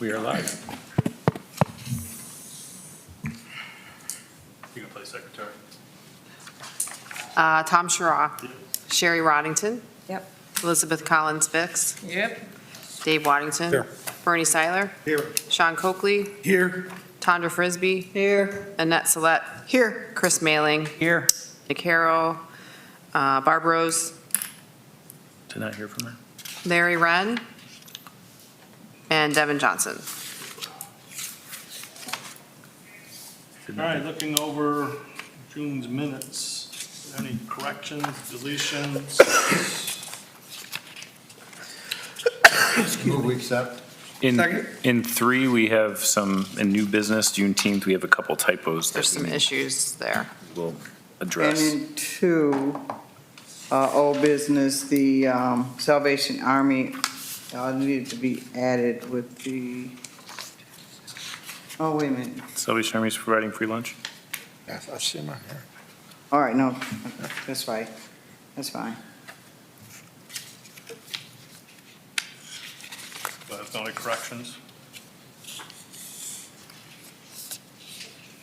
We are live. You can play secretary. Tom Schra. Yep. Sherry Roddington. Yep. Elizabeth Collins Bix. Yep. Dave Waddington. Here. Bernie Seiler. Here. Sean Coakley. Here. Tondra Frisbee. Here. Annette Salette. Here. Chris Mailing. Here. Nick Harrow. Barb Rose. Did not hear from her. Larry Wren. And Devin Johnson. All right, looking over June's minutes. Any corrections, deletions? Move we accept. In 3, we have some, in new business, Juneteenth, we have a couple typos There's that some we issues there. will address. And in 2, old business, the Salvation Army needed to be added with the, oh, wait a minute. Salvation Army is providing free lunch. Yes, I've seen mine here. All right, no, that's right. That's fine. But if no corrections?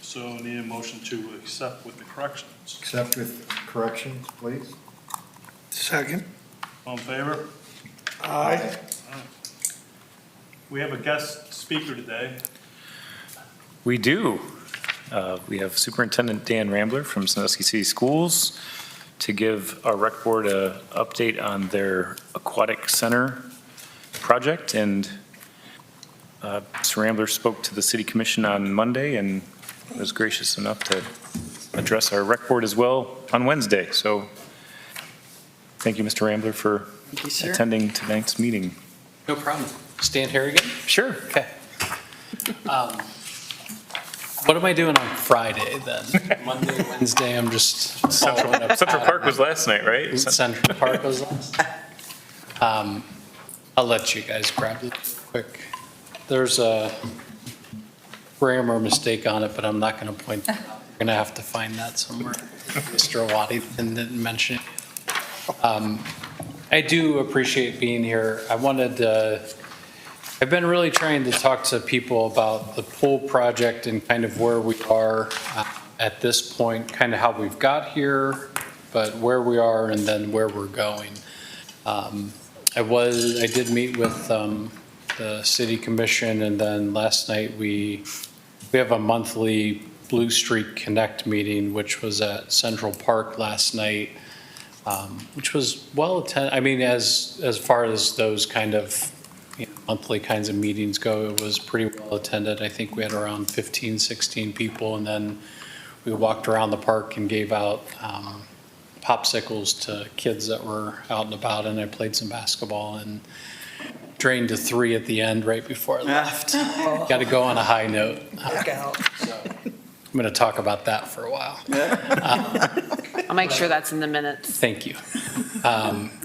So need a motion to accept with the corrections. Accept with corrections, please. Second. All in favor? Aye. We have a guest speaker today. We do. We have Superintendent Dan Rambler from Sandusky City Schools to give our rec board an update on their aquatic center project. And Mr. Rambler spoke to the City Commission on Monday and was gracious enough to address our rec board as well on Wednesday. So thank you, Mr. Rambler, for Thank you, sir. attending tonight's meeting. No problem. Stand here again? Sure. Okay. What am I doing on Friday then? Monday, Wednesday, I'm just following up. Central Park was last night, right? Central Park was last. I'll let you guys grab it quick. There's a grammar mistake on it, but I'm not going to point it out. You're going to have to find that somewhere. Mr. Waddington didn't mention it. I do appreciate being here. I've been really trying to talk to people about the pool project and kind of where we are at this point, kind of how we've got here, but where we are and then where we're going. I did meet with the City Commission, and then last night we have a monthly Blue Streak Connect meeting, which was at Central Park last night, which was well attended. I mean, as far as those kind of monthly kinds of meetings go, it was pretty well attended. I think we had around 15, 16 people, and then we walked around the park and gave out popsicles to kids that were out and about, and I played some basketball and drained to 3 at the end right before I left. Got to go on a high note. So I'm going to talk about that for a while. I'll make sure that's in the minutes. Thank you.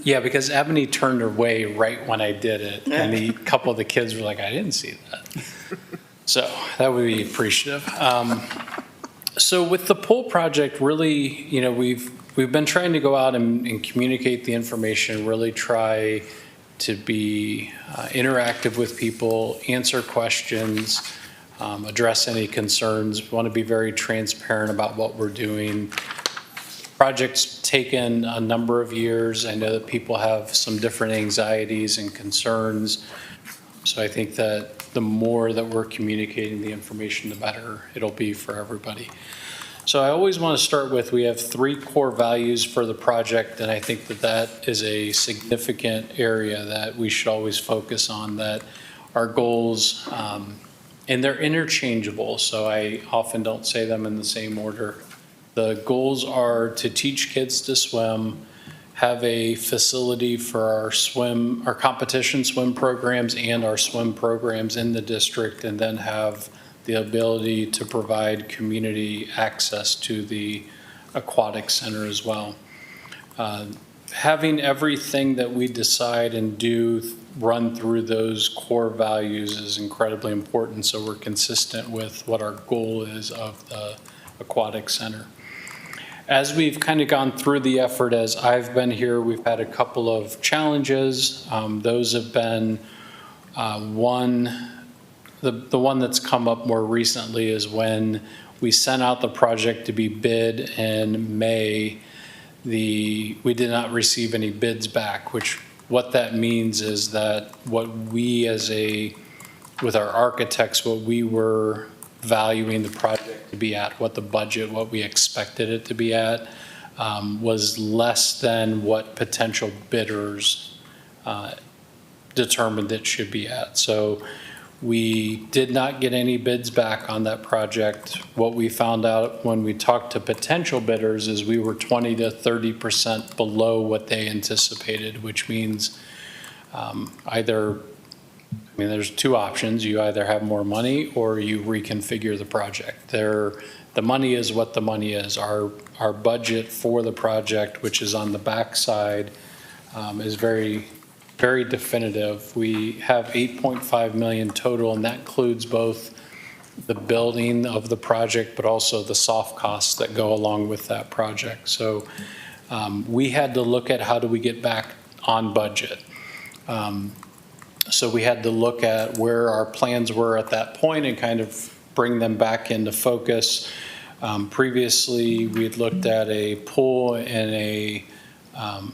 Yeah, because Ebony turned her way right when I did it, and a couple of the kids were like, I didn't see that. So that would be appreciative. So with the pool project, really, we've been trying to go out and communicate the information, really try to be interactive with people, answer questions, address any concerns. We want to be very transparent about what we're doing. Project's taken a number of years. I know that people have some different anxieties and concerns. So I think that the more that we're communicating the information, the better it'll be for everybody. So I always want to start with, we have 3 core values for the project, and I think that that is a significant area that we should always focus on, that our goals, and they're interchangeable, so I often don't say them in the same order. The goals are to teach kids to swim, have a facility for our competition swim programs and our swim programs in the district, and then have the ability to provide community access to the aquatic center as well. Having everything that we decide and do run through those core values is incredibly important, so we're consistent with what our goal is of the aquatic center. As we've kind of gone through the effort, as I've been here, we've had a couple of challenges. Those have been, one, the one that's come up more recently is when we sent out the project to be bid in May, we did not receive any bids back, which what that means is that what we with our architects, what we were valuing the project to be at, what the budget, what we expected it to be at, was less than what potential bidders determined it should be at. So we did not get any bids back on that project. What we found out when we talked to potential bidders is we were 20 to 30% below what they anticipated, which means there's two options. You either have more money or you reconfigure the project. The money is what the money is. Our budget for the project, which is on the backside, is very, very definitive. We have 8.5 million total, and that includes both the building of the project, but also the soft costs that go along with that project. So we had to look at how do we get back on budget. So we had to look at where our plans were at that point and kind of bring them back into focus. Previously, we had looked at a pool and a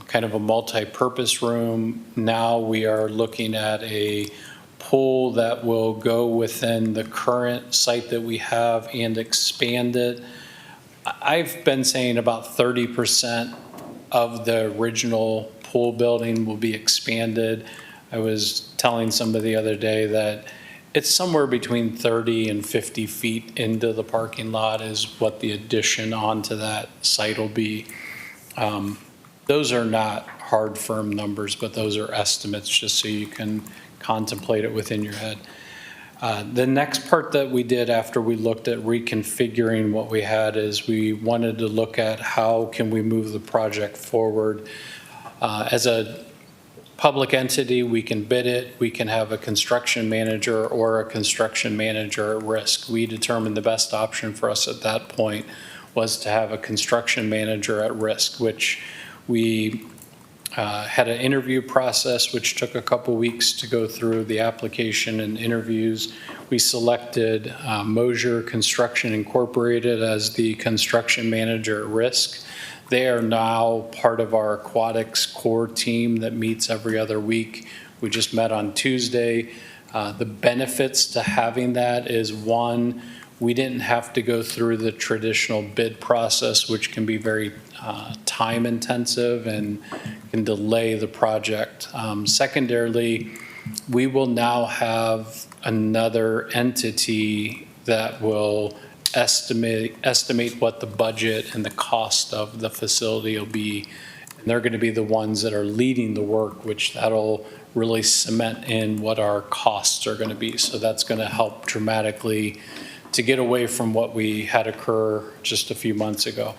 kind of a multi-purpose room. Now we are looking at a pool that will go within the current site that we have and expand it. I've been saying about 30% of the original pool building will be expanded. I was telling somebody the other day that it's somewhere between 30 and 50 feet into the parking lot is what the addition onto that site will be. Those are not hard, firm numbers, but those are estimates just so you can contemplate it within your head. The next part that we did after we looked at reconfiguring what we had is we wanted to look at how can we move the project forward. As a public entity, we can bid it, we can have a construction manager or a construction manager at risk. We determined the best option for us at that point was to have a construction manager at risk, which we had an interview process which took a couple weeks to go through the application and interviews. We selected Mosier Construction Incorporated as the construction manager at risk. They are now part of our aquatics core team that meets every other week. We just met on Tuesday. The benefits to having that is, one, we didn't have to go through the traditional bid process, which can be very time intensive and can delay the project. Secondarily, we will now have another entity that will estimate what the budget and the cost of the facility will be. And they're going to be the ones that are leading the work, which that'll really cement in what our costs are going to be. So that's going to help dramatically to get away from what we had occur just a few months ago.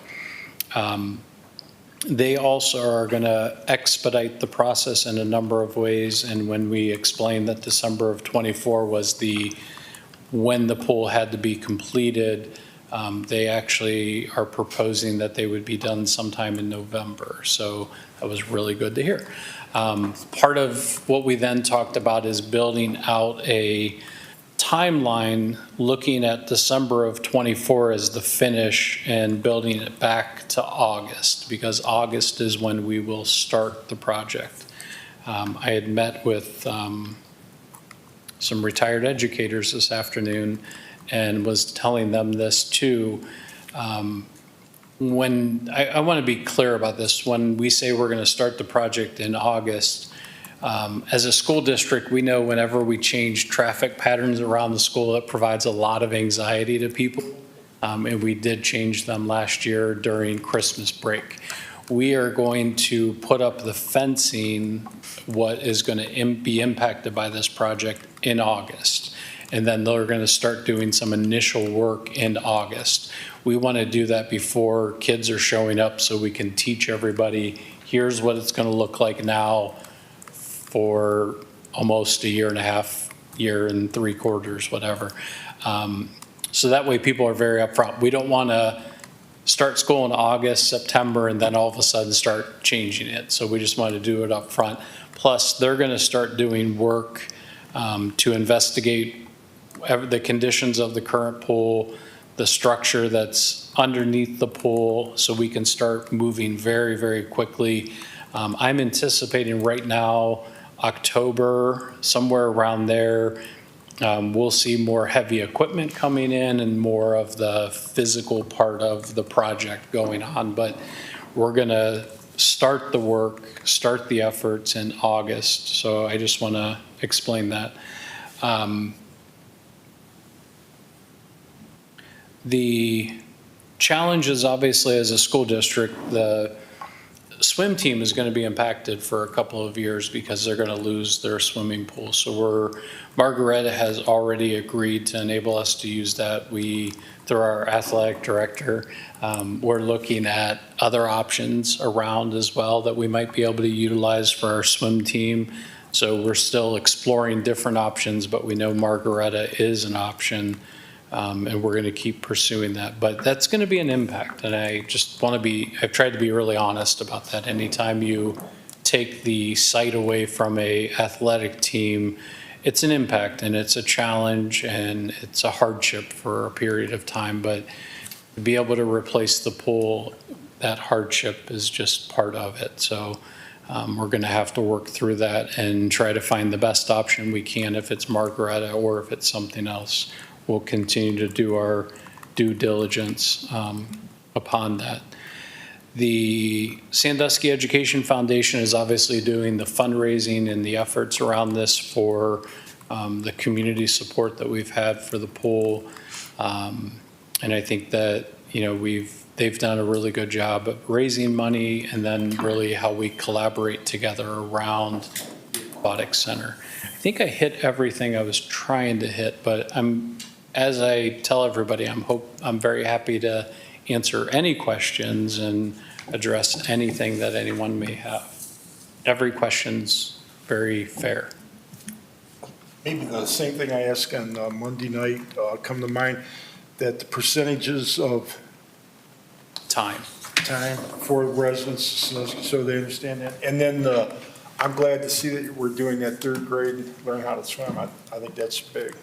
They also are going to expedite the process in a number of ways. And when we explained that December of '24 was when the pool had to be completed, they actually are proposing that they would be done sometime in November. So that was really good to hear. Part of what we then talked about is building out a timeline, looking at December of '24 as the finish and building it back to August, because August is when we will start the project. I had met with some retired educators this afternoon and was telling them this too. When I want to be clear about this, when we say we're going to start the project in August, as a school district, we know whenever we change traffic patterns around the school, it provides a lot of anxiety to people. And we did change them last year during Christmas break. We are going to put up the fencing, what is going to be impacted by this project, in August. And then they're going to start doing some initial work in August. We want to do that before kids are showing up so we can teach everybody, here's what it's going to look like now for almost a year and a half, year and 3/4, whatever. So that way people are very upfront. We don't want to start school in August, September, and then all of a sudden start changing it. So we just want to do it up front. Plus, they're going to start doing work to investigate the conditions of the current pool, the structure that's underneath the pool, so we can start moving very, very quickly. I'm anticipating right now, October, somewhere around there, we'll see more heavy equipment coming in and more of the physical part of the project going on. But we're going to start the work, start the efforts in August. So I just want to explain that. The challenge is obviously as a school district, the swim team is going to be impacted for a couple of years because they're going to lose their swimming pool. So Margaretta has already agreed to enable us to use that. Through our athletic director, we're looking at other options around as well that we might be able to utilize for our swim team. So we're still exploring different options, but we know Margaretta is an option. And we're going to keep pursuing that. But that's going to be an impact. And I just want to I've tried to be really honest about that. Anytime you take the site away from a athletic team, it's an impact and it's a challenge and it's a hardship for a period of time. But to be able to replace the pool, that hardship is just part of it. So we're going to have to work through that and try to find the best option we can if it's Margaretta or if it's something else. We'll continue to do our due diligence upon that. The Sandusky Education Foundation is obviously doing the fundraising and the efforts around this for the community support that we've had for the pool. And I think that, they've done a really good job of raising money and then really how we collaborate together around the aquatic center. I think I hit everything I was trying to hit, but as I tell everybody, I'm very happy to answer any questions and address anything that anyone may have. Every question's very fair. Maybe the same thing I asked on Monday night come to mind, that the percentages of Time. time for residents, so they understand that. And then I'm glad to see that we're doing that third grade, learn how to swim. I think that's big.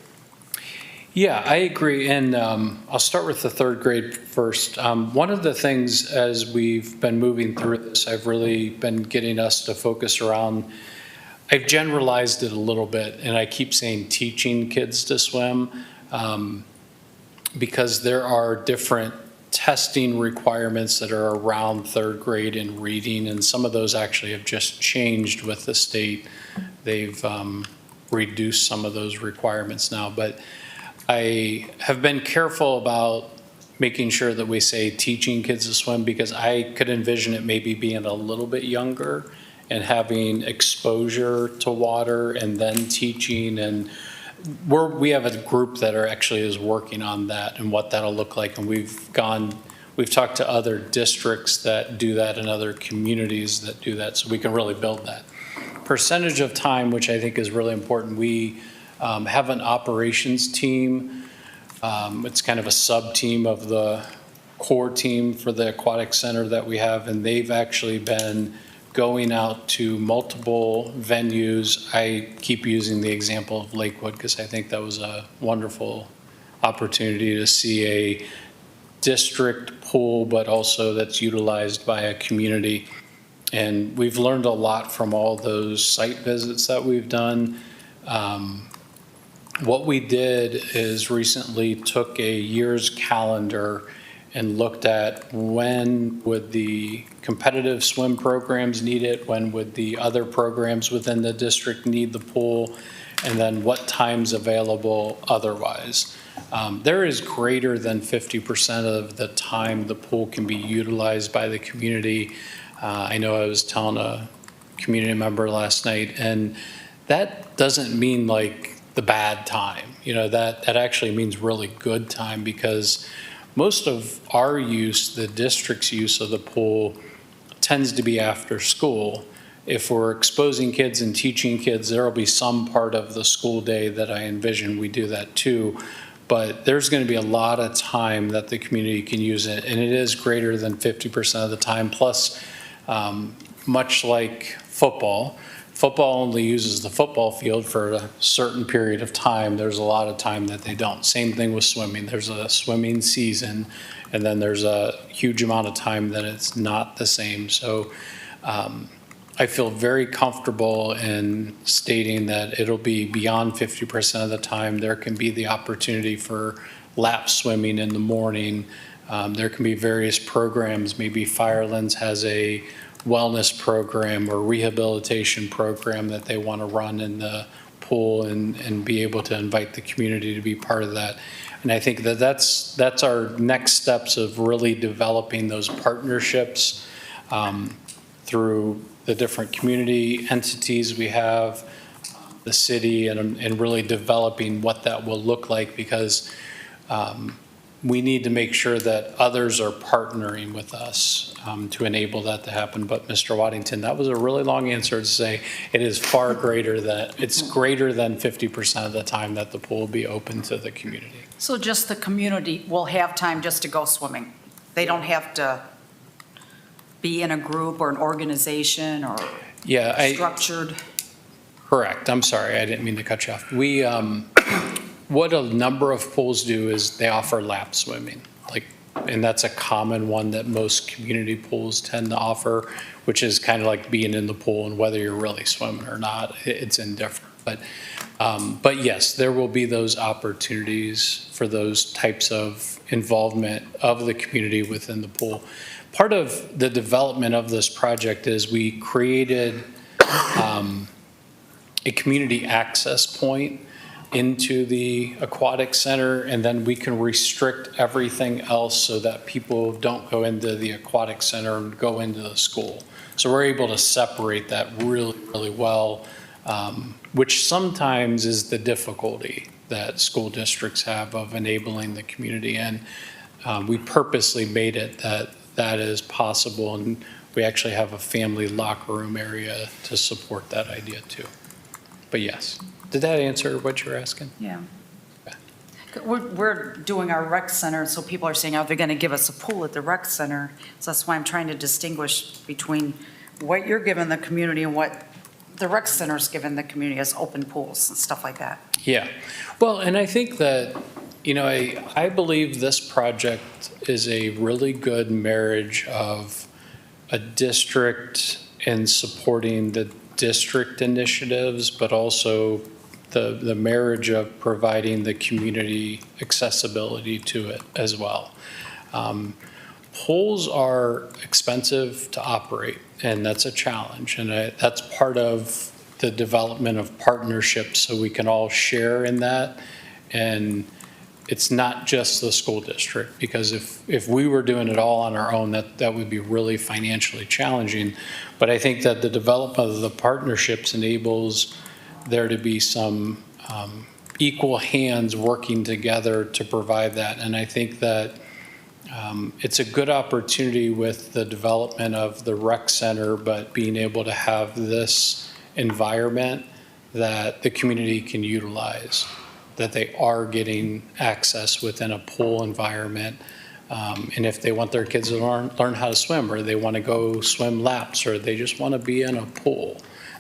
Yeah, I agree. And I'll start with the third grade first. One of the things as we've been moving through this, I've really been getting us to focus around, I've generalized it a little bit, and I keep saying teaching kids to swim because there are different testing requirements that are around third grade in reading, and some of those actually have just changed with the state. They've reduced some of those requirements now, but I have been careful about making sure that we say teaching kids to swim because I could envision it maybe being a little bit younger and having exposure to water and then teaching. And we have a group that actually is working on that and what that'll look like. And we've talked to other districts that do that and other communities that do that, so we can really build that. Percentage of time, which I think is really important, we have an operations team. It's kind of a sub-team of the core team for the aquatic center that we have, and they've actually been going out to multiple venues. I keep using the example of Lakewood because I think that was a wonderful opportunity to see a district pool, but also that's utilized by a community. And we've learned a lot from all those site visits that we've done. What we did is recently took a year's calendar and looked at when would the competitive swim programs need it, when would the other programs within the district need the pool, and then what time's available otherwise. There is greater than 50% of the time the pool can be utilized by the community. I know I was telling a community member last night, and that doesn't mean like the bad time. That actually means really good time because most of our use, the district's use of the pool, tends to be after school. If we're exposing kids and teaching kids, there will be some part of the school day that I envision we do that too. But there's going to be a lot of time that the community can use it, and it is greater than 50% of the time. Plus, much like football football only uses the football field for a certain period of time. There's a lot of time that they don't. Same thing with swimming. There's a swimming season, and then there's a huge amount of time that it's not the same. So I feel very comfortable in stating that it'll be beyond 50% of the time. There can be the opportunity for lap swimming in the morning. There can be various programs. Maybe Firelands has a wellness program or rehabilitation program that they want to run in the pool and be able to invite the community to be part of that. And I think that that's our next steps of really developing those partnerships through the different community entities we have, the city, and really developing what that will look like, because we need to make sure that others are partnering with us to enable that to happen. But Mr. Waddington, that was a really long answer to say it is far greater than, it's greater than 50% of the time that the pool will be open to the community. So just the community will have time just to go swimming? They don't have to be in a group or an organization or Yeah, structured? correct. I'm sorry, I didn't mean to cut you off. We, what a number of pools do is they offer lap swimming, and that's a common one that most community pools tend to offer, which is kind of like being in the pool, and whether you're really swimming or not, it's indifferent. But yes, there will be those opportunities for those types of involvement of the community within the pool. Part of the development of this project is we created a community access point into the aquatic center, and then we can restrict everything else so that people don't go into the aquatic center and go into the school. So we're able to separate that really, really well, which sometimes is the difficulty that school districts have of enabling the community. And we purposely made it that is possible, and we actually have a family locker room area to support that idea too. But yes. Did that answer what you're asking? Yeah. We're doing our rec center, so people are saying, oh, they're going to give us a pool at the rec center. So that's why I'm trying to distinguish between what you're giving the community and what the rec center's giving the community as open pools and stuff like that. Yeah. Well, and I think that, I believe this project is a really good marriage of a district and supporting the district initiatives, but also the marriage of providing the community accessibility to it as well. Pools are expensive to operate, and that's a challenge. And that's part of the development of partnerships, so we can all share in that. And it's not just the school district, because if we were doing it all on our own, that would be really financially challenging. But I think that the development of the partnerships enables there to be some equal hands working together to provide that. And I think that it's a good opportunity with the development of the rec center, but being able to have this environment that the community can utilize, that they are getting access within a pool environment. And if they want their kids to learn how to swim, or they want to go swim laps, or they just want to be in a pool,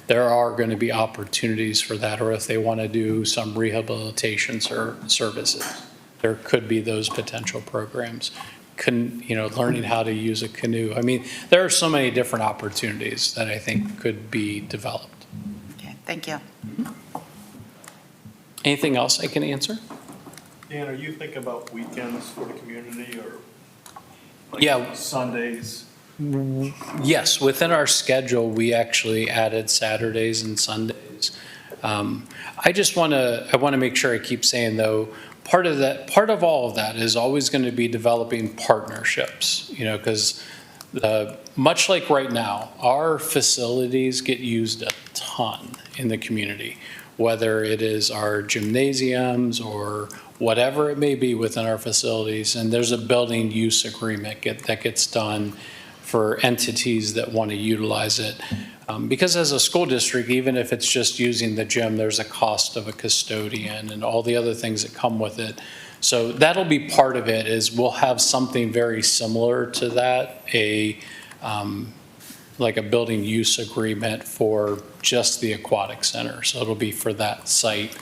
there are going to be opportunities for that. Or if they want to do some rehabilitation services, there could be those potential programs. Learning how to use a canoe. I mean, there are so many different opportunities that I think could be developed. Okay, thank you. Anything else I can answer? Dan, are you thinking about weekends for the community, or like Yeah. Sundays? Yes, within our schedule, we actually added Saturdays and Sundays. I want to make sure I keep saying, though, part of all of that is always going to be developing partnerships, because much like right now, our facilities get used a ton in the community, whether it is our gymnasiums or whatever it may be within our facilities. And there's a building use agreement that gets done for entities that want to utilize it. Because as a school district, even if it's just using the gym, there's a cost of a custodian and all the other things that come with it. So that'll be part of it, is we'll have something very similar to that, like a building use agreement for just the aquatic center. So it'll be for that site.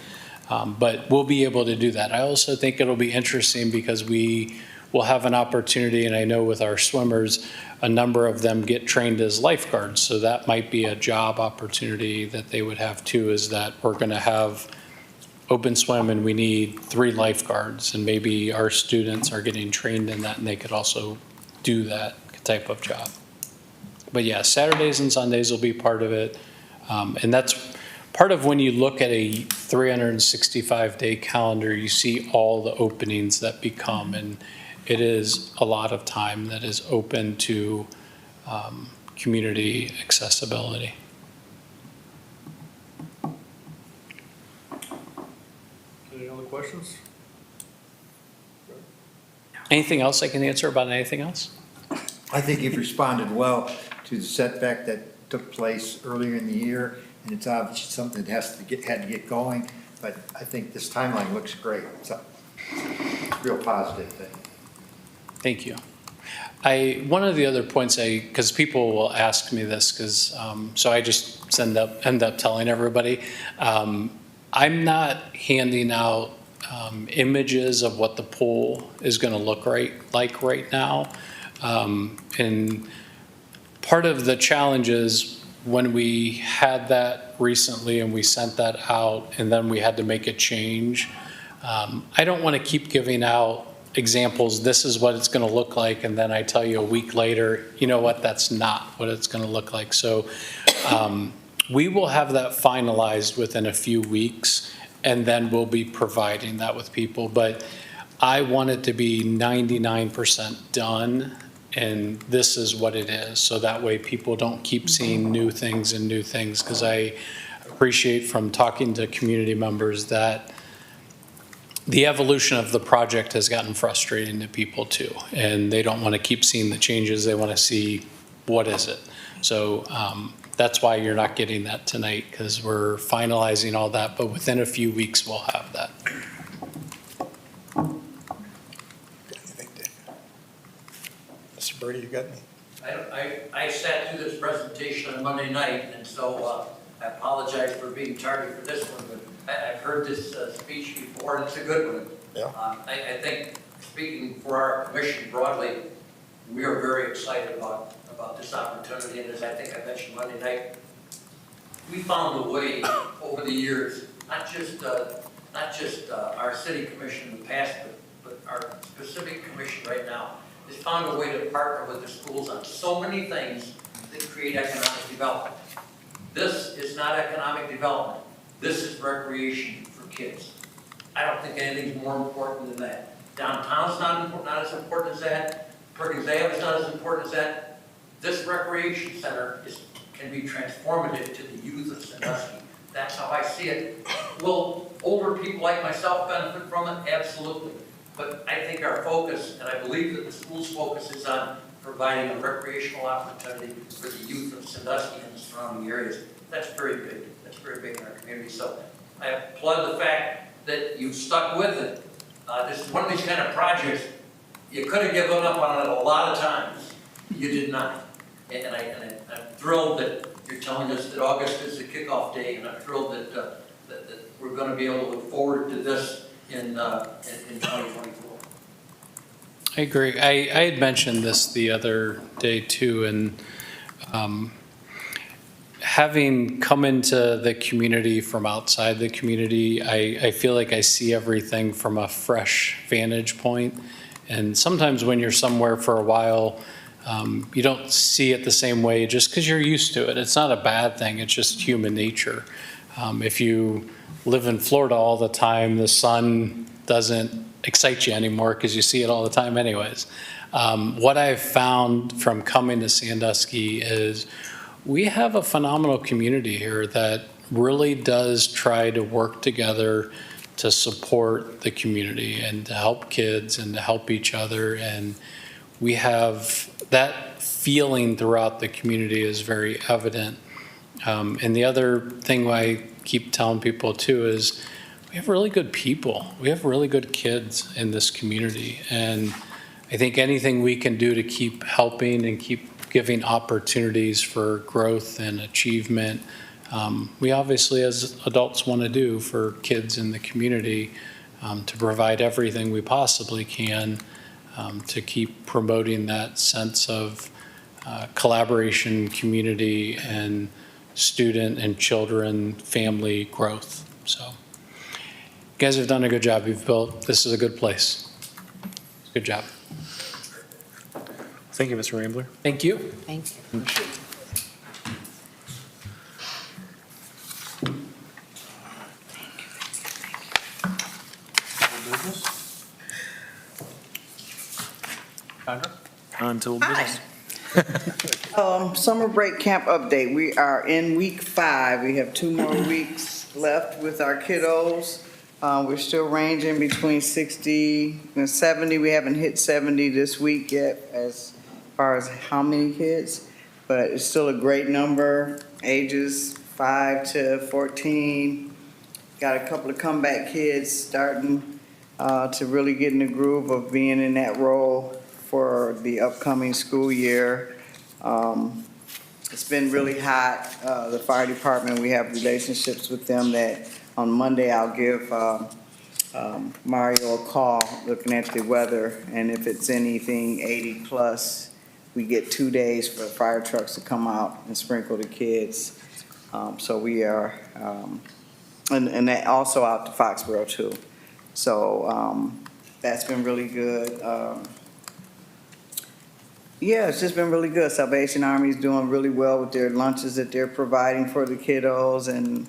But we'll be able to do that. I also think it'll be interesting because we will have an opportunity, and I know with our swimmers, a number of them get trained as lifeguards. So that might be a job opportunity that they would have too, is that we're going to have open swim and we need 3 lifeguards. And maybe our students are getting trained in that and they could also do that type of job. But yeah, Saturdays and Sundays will be part of it. And that's part of when you look at a 365-day calendar, you see all the openings that become, and it is a lot of time that is open to community accessibility. Any other questions? Anything else I can answer about anything else? I think you've responded well to the setback that took place earlier in the year, and it's obviously something that had to get going, but I think this timeline looks great. It's a real positive thing. Thank you. One of the other points because people will ask me this, so I just end up telling everybody, I'm not handing out images of what the pool is going to look like right now. And part of the challenge is when we had that recently and we sent that out and then we had to make a change, I don't want to keep giving out examples, this is what it's going to look like, and then I tell you a week later, you know what, that's not what it's going to look like. So we will have that finalized within a few weeks, and then we'll be providing that with people. But I want it to be 99% done, and this is what it is. So that way people don't keep seeing new things and new things, because I appreciate from talking to community members that the evolution of the project has gotten frustrating to people too, and they don't want to keep seeing the changes. They want to see what is it. So that's why you're not getting that tonight, because we're finalizing all that, but within a few weeks we'll have that. Anything, Dave? Mr. Birdie, you got any? I sat through this presentation on Monday night, and so I apologize for being tardy for this one, but I've heard this speech before, and it's a good one. Yeah. I think, speaking for our commission broadly, we are very excited about this opportunity, and as I think I mentioned Monday night, we found a way over the years, not just our city commission in the past, but our specific commission right now, has found a way to partner with the schools on so many things that create economic development. This is not economic development. This is recreation for kids. I don't think anything's more important than that. Downtown's not as important as that. Perkins Ave is not as important as that. This recreation center can be transformative to the youth of Sandusky. That's how I see it. Will older people like myself benefit from it? Absolutely. But I think our focus, and I believe that the school's focus, is on providing a recreational opportunity for the youth of Sandusky and the surrounding areas. That's very big. That's very big in our community. So I applaud the fact that you've stuck with it. This is one of these kind of projects, you could have given up on it a lot of times. You did not. And I'm thrilled that you're telling us that August is the kickoff day, and I'm thrilled that we're going to be able to look forward to this in 2024. I agree. I had mentioned this the other day too, and having come into the community from outside the community, I feel like I see everything from a fresh vantage point. And sometimes when you're somewhere for a while, you don't see it the same way just because you're used to it. It's not a bad thing. It's just human nature. If you live in Florida all the time, the sun doesn't excite you anymore because you see it all the time anyways. What I've found from coming to Sandusky is we have a phenomenal community here that really does try to work together to support the community and to help kids and to help each other. And we have that feeling throughout the community is very evident. And the other thing I keep telling people too is we have really good people. We have really good kids in this community. And I think anything we can do to keep helping and keep giving opportunities for growth and achievement. We obviously, as adults, want to do for kids in the community, to provide everything we possibly can to keep promoting that sense of collaboration, community, and student and children, family growth. So you guys have done a good job. This is a good place. Good job. Thank you, Mr. Rambler. Thank you. Thank you. Old business? Sandra? On to old business. Summer break camp update. We are in week 5. We have 2 more weeks left with our kiddos. We're still ranging between 60 and 70. We haven't hit 70 this week yet as far as how many kids, but it's still a great number. Ages 5 to 14. Got a couple of comeback kids starting to really get in the groove of being in that role for the upcoming school year. It's been really hot. The fire department, we have relationships with them that on Monday I'll give Mario a call looking at the weather, and if it's anything 80 plus, we get 2 days for fire trucks to come out and sprinkle the kids. So we are, and that also out to Foxborough too. So that's been really good. Yeah, it's just been really good. Salvation Army is doing really well with their lunches that they're providing for the kiddos, and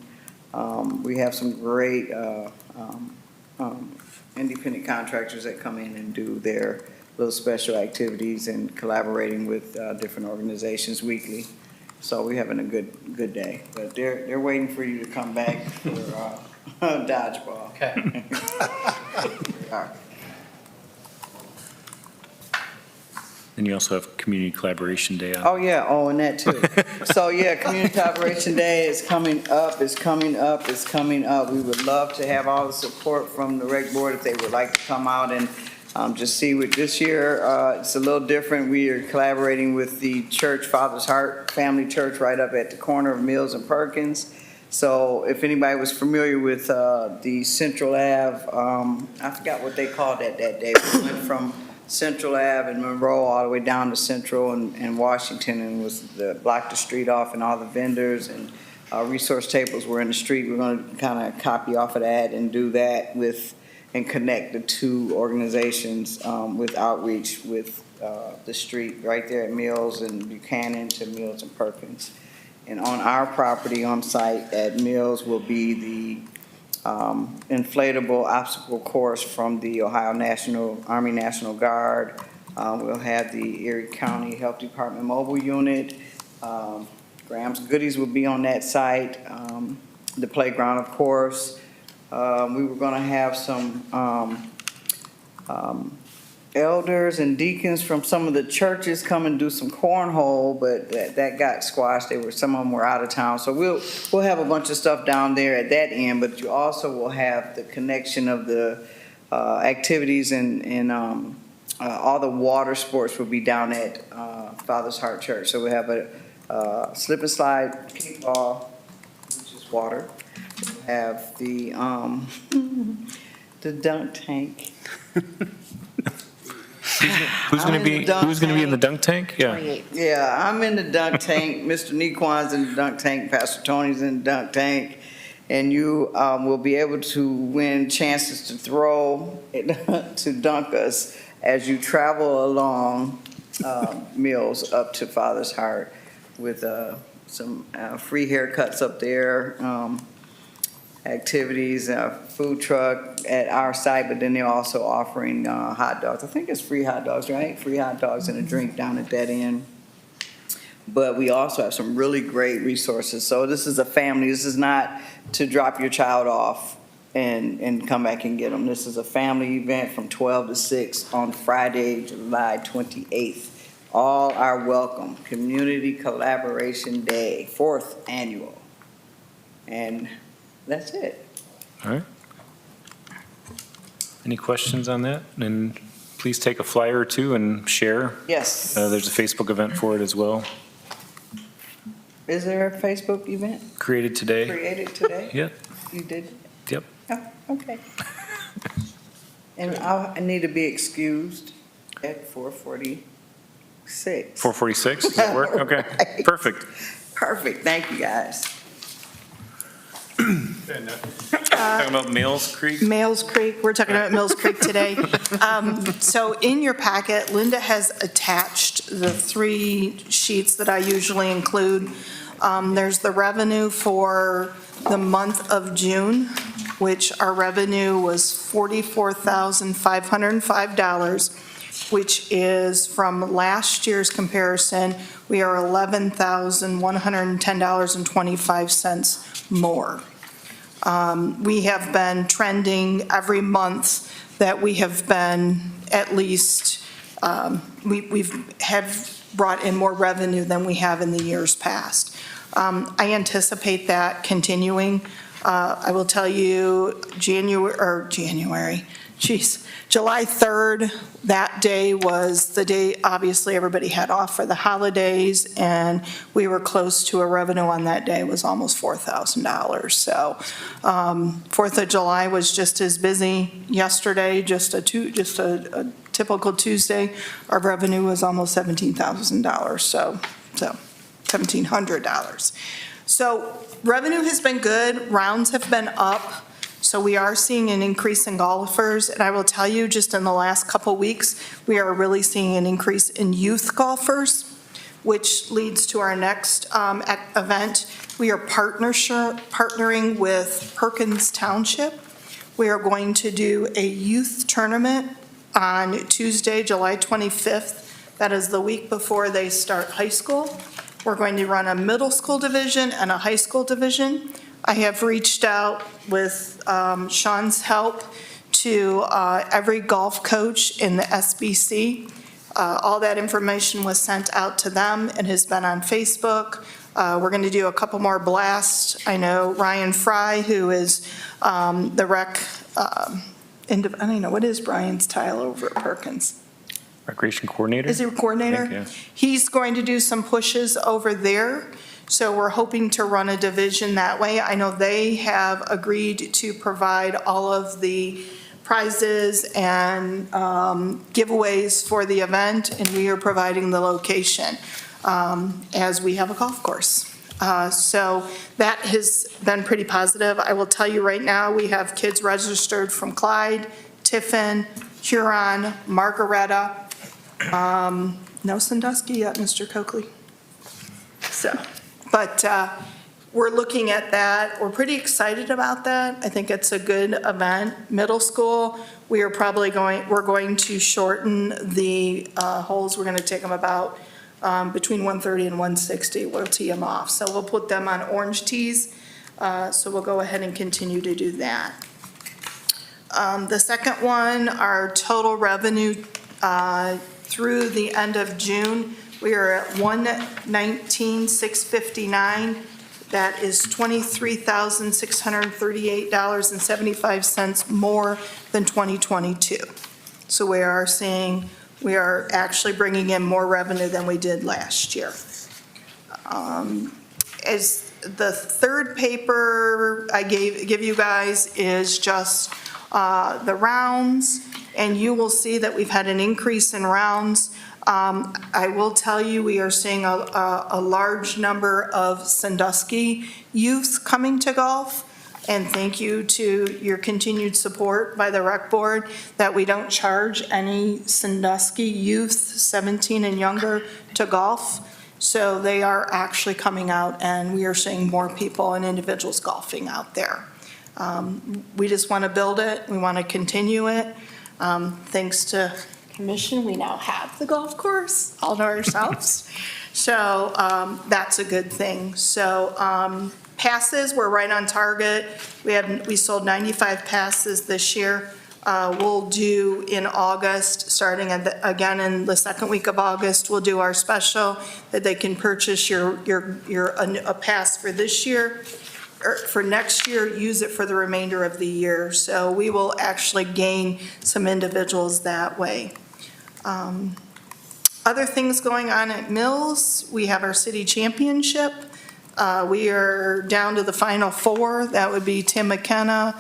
we have some great independent contractors that come in and do their little special activities and collaborating with different organizations weekly. So we're having a good day. But they're waiting for you to come back for dodgeball. Okay. And you also have Community Collaboration Day on. Oh, yeah, and that too. So, yeah, Community Collaboration Day is coming up, it's coming up, it's coming up. We would love to have all the support from the rec board if they would like to come out and just see what this year, it's a little different. We are collaborating with the church, Father's Heart Family Church, right up at the corner of Mills and Perkins. So if anybody was familiar with the Central Ave, I forgot what they called that day. We went from Central Ave and Monroe all the way down to Central and Washington, and was blocked the street off, and all the vendors and resource tables were in the street. We're going to kind of copy off of that and do that and connect the 2 organizations with outreach with the street right there at Mills and Buchanan to Mills and Perkins. And on our property on site at Mills will be the inflatable obstacle course from the Ohio Army National Guard. We'll have the Erie County Health Department mobile unit. Graham's Goodies will be on that site. The playground, of course. We were going to have some elders and deacons from some of the churches come and do some cornhole, but that got squashed. Some of them were out of town. So we'll have a bunch of stuff down there at that end, but you also will have the connection of the activities and all the water sports will be down at Father's Heart Church. So we have a slip and slide kickball, which is water. We'll have the dunk tank. Who's going to be in the dunk tank? Yeah. 28. Yeah, I'm in the dunk tank. Mr. Nequan's in the dunk tank. Pastor Tony's in the dunk tank. And you will be able to win chances to throw to dunk us as you travel along Mills up to Father's Heart with some free haircuts up there, activities, food truck at our site, but then they're also offering hot dogs. I think it's free hot dogs, right? Free hot dogs and a drink down at that end. But we also have some really great resources. So this is a family. This is not to drop your child off and come back and get them. This is a family event from 12 to 6 on Friday, July 28th. All are welcome. Community Collaboration Day, 4th annual. And that's it. All right. Any questions on that? And please take a flyer or two and share. Yes. There's a Facebook event for it as well, Is there a Facebook event created today. created today? Yep, You did? yep. Oh, okay. And I need to be excused at 4:46. 4:46, does that work? Okay, Right. perfect. Perfect, thank you, guys. Talking about Mills Creek? Mills Creek, we're talking about Mills Creek today. So in your packet, Linda has attached the 3 sheets that I usually include. There's the revenue for the month of June, which our revenue was $44,505, which is from last year's comparison, we are $11,110.25 more. We have been trending every month that we have been at least, we've brought in more revenue than we have in the years past. I anticipate that continuing. I will tell you, July 3rd, that day was the day, obviously, everybody had off for the holidays, and we were close to a revenue on that day, was almost $4,000. So 4th of July was just as busy. Yesterday, just a typical Tuesday, our revenue was almost $17,000, so $1,700. So revenue has been good, rounds have been up. So we are seeing an increase in golfers, and I will tell you, just in the last couple weeks, we are really seeing an increase in youth golfers, which leads to our next event. We are partnering with Perkins Township. We are going to do a youth tournament on Tuesday, July 25th. That is the week before they start high school. We're going to run a middle school division and a high school division. I have reached out with Sean's help to every golf coach in the SBC. All that information was sent out to them and has been on Facebook. We're going to do a couple more blasts. I know Ryan Fry, who is the rec, I don't know, what is Brian's title over at Perkins? Recreation coordinator? Is he a coordinator? I think, yeah. He's going to do some pushes over there. So we're hoping to run a division that way. I know they have agreed to provide all of the prizes and giveaways for the event, and we are providing the location as we have a golf course. So that has been pretty positive. I will tell you right now, we have kids registered from Clyde, Tiffin, Huron, Margaretta. No Sandusky yet, Mr. Coakley. So. But we're looking at that. We're pretty excited about that. I think it's a good event. Middle school, we're going to shorten the holes. We're going to take them about between 130 and 160. We'll tee them off. So we'll put them on orange tees. So we'll go ahead and continue to do that. The second one, our total revenue through the end of June, we are at $119,659. That is $23,638.75 more than 2022. So we are seeing, we are actually bringing in more revenue than we did last year. As the third paper I give you guys is just the rounds, and you will see that we've had an increase in rounds. I will tell you, we are seeing a large number of Sandusky youth coming to golf, and thank you to your continued support by the rec board that we don't charge any Sandusky youth 17 and younger to golf. So they are actually coming out, and we are seeing more people and individuals golfing out there. We just want to build it. We want to continue it. Thanks to commission, we now have the golf course all to ourselves. So that's a good thing. So passes, we're right on target. We sold 95 passes this year. We'll do in August, starting again in the second week of August, we'll do our special that they can purchase a pass for this year, or for next year, use it for the remainder of the year. So we will actually gain some individuals that way. Other things going on at Mills, we have our city championship. We are down to the final four. That would be Tim McKenna,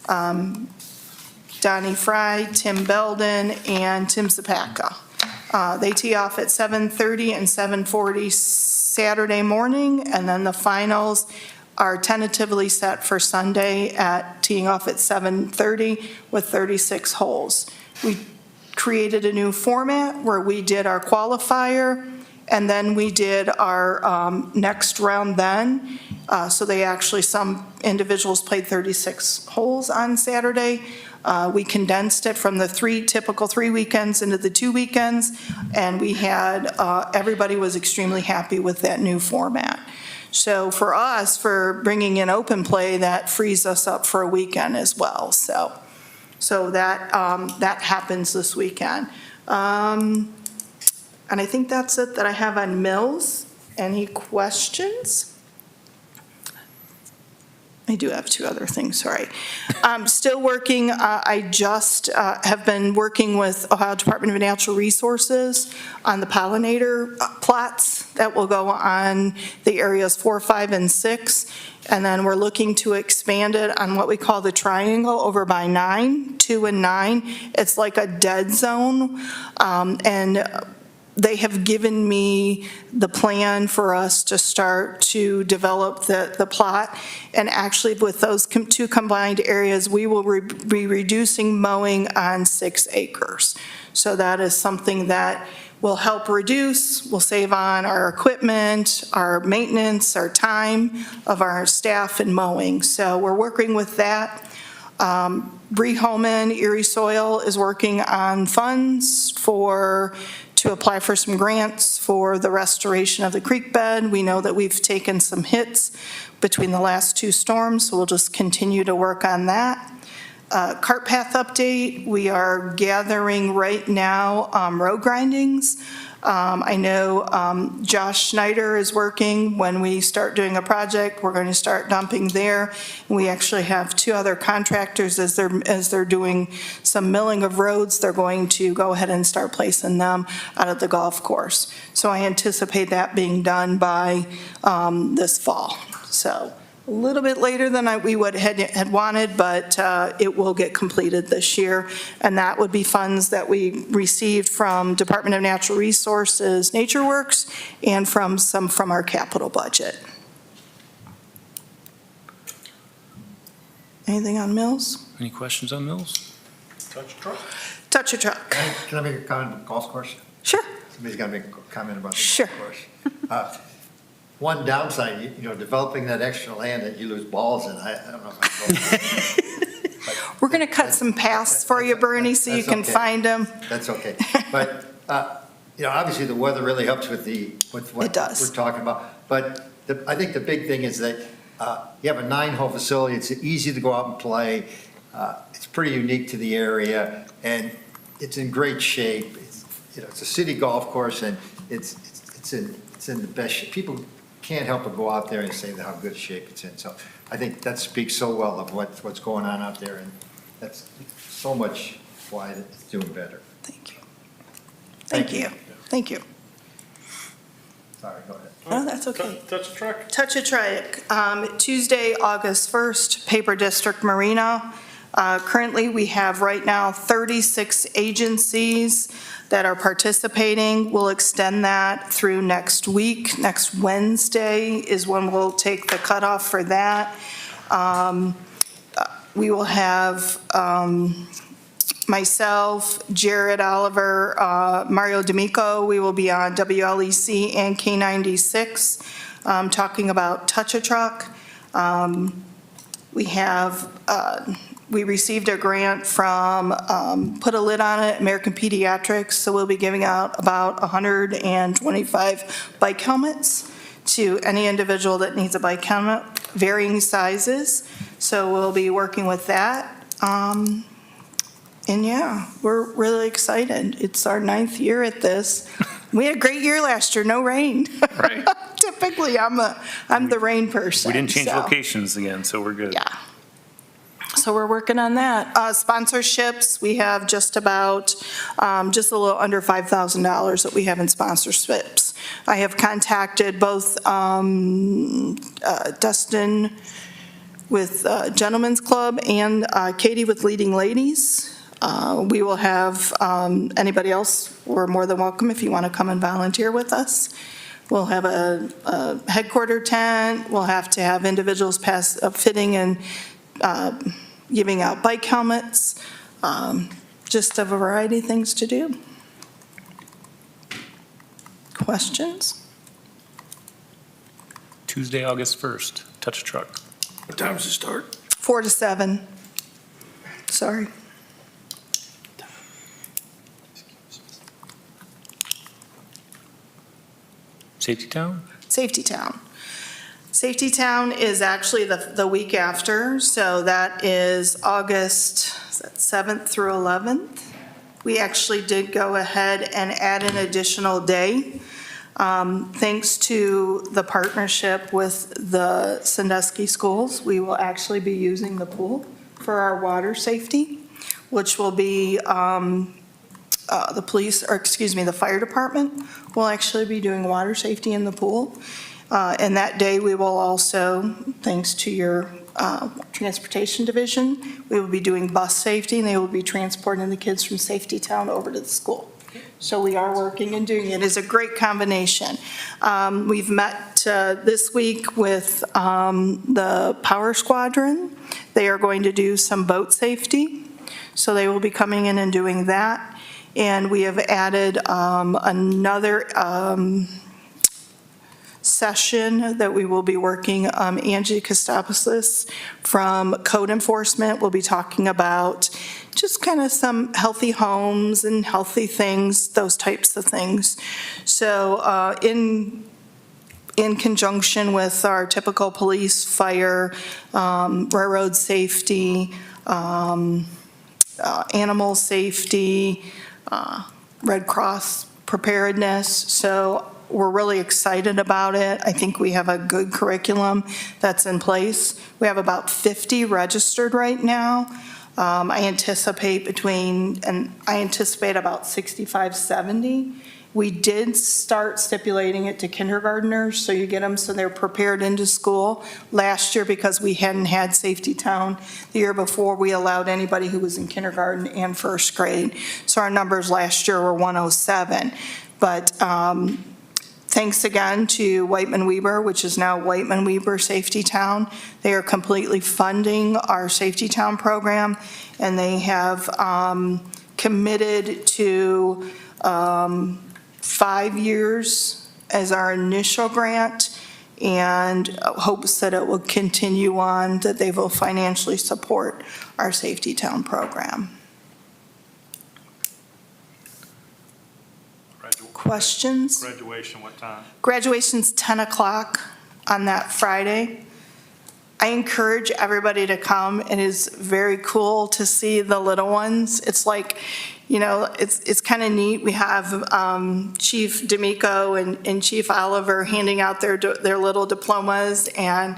Donnie Fry, Tim Belden, and Tim Zapaka. They tee off at 7:30 and 7:40 Saturday morning, and then the finals are tentatively set for Sunday at teeing off at 7:30 with 36 holes. We created a new format where we did our qualifier, and then we did our next round then. So they actually, some individuals played 36 holes on Saturday. We condensed it from the typical 3 weekends into the 2 weekends, and we had, everybody was extremely happy with that new format. So for us, for bringing in open play, that frees us up for a weekend as well. So that happens this weekend. And I think that's it that I have on Mills. Any questions? I do have 2 other things, sorry. I'm still working, I just have been working with Ohio Department of Natural Resources on the pollinator plots that will go on the areas 4, 5, and 6. And then we're looking to expand it on what we call the triangle over by 9, 2 and 9. It's like a dead zone. And they have given me the plan for us to start to develop the plot. And actually, with those 2 combined areas, we will be reducing mowing on 6 acres. So that is something that will help reduce, will save on our equipment, our maintenance, our time of our staff in mowing. So we're working with that. Bree Holman, Erie Soil, is working on funds to apply for some grants for the restoration of the creek bed. We know that we've taken some hits between the last 2 storms, so we'll just continue to work on that. Cart path update, we are gathering right now road grindings. I know Josh Schneider is working. When we start doing a project, we're going to start dumping there. We actually have 2 other contractors as they're doing some milling of roads. They're going to go ahead and start placing them out at the golf course. So I anticipate that being done by this fall. So a little bit later than we would had wanted, but it will get completed this year. And that would be funds that we received from Department of Natural Resources, Nature Works, and from our capital budget. Anything on Mills? Any questions on Mills? Touch truck? Touch a truck. Can I make a comment on the golf course? Sure. Somebody's got to make a comment about the Sure. golf course. One downside, developing that extra land that you lose balls in, I don't know if I We're going to cut some paths for you, Bernie, so you can find them. That's okay. But, obviously the weather really helps with what It does. we're talking about. But I think the big thing is that you have a 9-hole facility. It's easy to go out and play. It's pretty unique to the area, and it's in great shape. It's a city golf course, and it's in the best shape. People can't help but go out there and say how good shape it's in. So I think that speaks so well of what's going on out there, and that's so much why it's doing better. Thank you. Thank you. Thank you. Sorry, go ahead. Oh, that's okay. Touch a truck? Touch a Truck, Tuesday, August 1st, Paper District Marina. Currently, we have right now 36 agencies that are participating. We'll extend that through next week. Next Wednesday is when we'll take the cutoff for that. We will have myself, Jared Oliver, Mario D'Amico. We will be on WLEC and K96 talking about Touch a Truck. We received a grant from Put a Lid on It, American Pediatrics, so we'll be giving out about 125 bike helmets to any individual that needs a bike helmet, varying sizes. So we'll be working with that. And yeah, we're really excited. It's our 9th year at this. We had a great year last year, no rain. Right. Typically, I'm the rain person. We didn't change so. locations again, so we're good. Yeah. So so we're working on that. Sponsorships, we have just about, just a little under $5,000 that we have in sponsorships. I have contacted both Dustin with Gentlemen's Club and Katie with Leading Ladies. We will have anybody else, we're more than welcome if you want to come and volunteer with us. We'll have a headquarter tent, we'll have to have individuals pass fitting and giving out bike helmets, just a variety of things to do. Questions? Tuesday, August 1st, touch a truck. What time does it start? 4 to 7. Sorry. Safety Town? Safety Town. Safety Town is actually the week after, so that is August 7th through 11th. We actually did go ahead and add an additional day. Thanks to the partnership with the Sandusky schools, we will actually be using the pool for our water safety, which will be the police, or excuse me, the fire department will actually be doing water safety in the pool. And that day, we will also, thanks to your transportation division, we will be doing bus safety, and they will be transporting the kids from Safety Town over to the school. So we are working and doing it. It's a great combination. We've met this week with the Power Squadron. They are going to do some boat safety, so they will be coming in and doing that. And we have added another session that we will be working. Angie Kostopoulos from Code Enforcement will be talking about just kind of some healthy homes and healthy things, those types of things. So in conjunction with our typical police, fire, railroad safety, animal safety, Red Cross preparedness. So we're really excited about it. I think we have a good curriculum that's in place. We have about 50 registered right now. I anticipate about 65, 70. We did start stipulating it to kindergartners, so you get them so they're prepared into school. Last year, because we hadn't had Safety Town, the year before, we allowed anybody who was in kindergarten and first grade. So our numbers last year were 107. But thanks again to Whiteman Weber, which is now Whiteman Weber Safety Town. They are completely funding our Safety Town program, and they have committed to 5 years as our initial grant, and hopes that it will continue on, that they will financially support our Safety Town program. Questions? Graduation, what time? Graduation's 10 o'clock on that Friday. I encourage everybody to come. It is very cool to see the little ones. It's like, you know, it's kind of neat. We have Chief D'Amico and Chief Oliver handing out their little diplomas and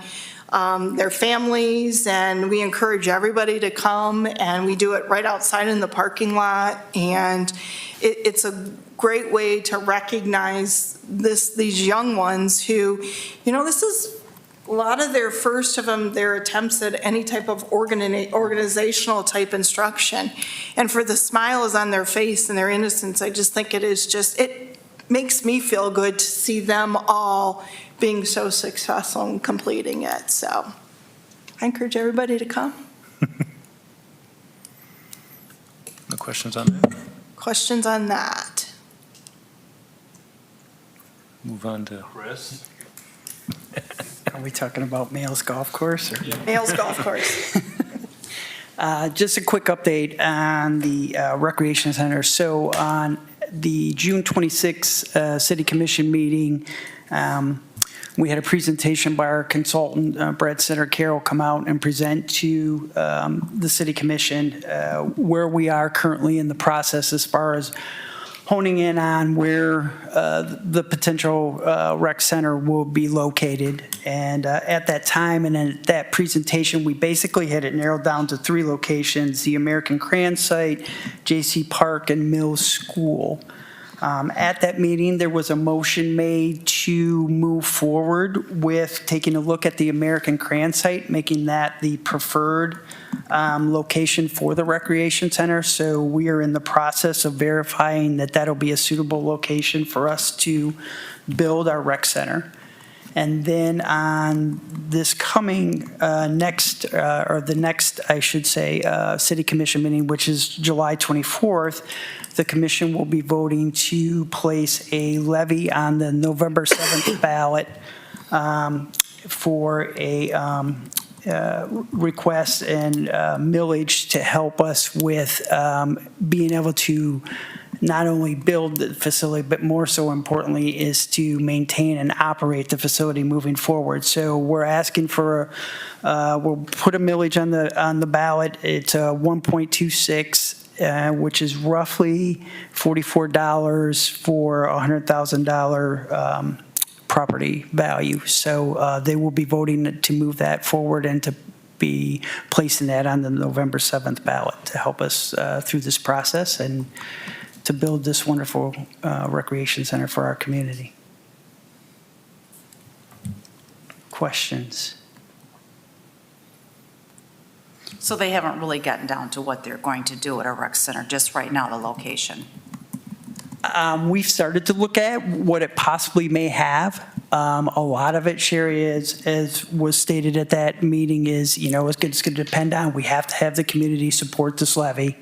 their families, and we encourage everybody to come, and we do it right outside in the parking lot, and it's a great way to recognize these young ones who, you know, this is a lot of their attempts at any type of organizational type instruction. And for the smiles on their face and their innocence, I just think it makes me feel good to see them all being so successful in completing it. So I encourage everybody to come. No questions on that? Questions on that? Move on to Chris? Are we talking about Males Golf Course? Or? Males Golf Course. Just a quick update on the Recreation Center. So on the June 26th City Commission meeting, we had a presentation by our consultant, Brad Center Carroll, come out and present to the City Commission where we are currently in the process as far as honing in on where the potential rec center will be located. And at that time and at that presentation, we basically had it narrowed down to 3 locations: the American Crayon site, J.C. Park, and Mills School. At that meeting, there was a motion made to move forward with taking a look at the American Crayon site, making that the preferred location for the recreation center. So we are in the process of verifying that that'll be a suitable location for us to build our rec center. And then on this coming next, I should say, City Commission meeting, which is July 24th, the commission will be voting to place a levy on the November 7th ballot for a request and millage to help us with being able to not only build the facility, but more so importantly is to maintain and operate the facility moving forward. So we're asking for, we'll put a millage on the ballot. It's 1.26. Which is roughly $44 for a $100,000 property value. So they will be voting to move that forward and to be placing that on the November 7th ballot to help us through this process and to build this wonderful recreation center for our community. Questions? So they haven't really gotten down to what they're going to do at a rec center, just right now, the location. We've started to look at what it possibly may have. A lot of it, Sherry, as was stated at that meeting, is, it's going to depend on, we have to have the community support this levy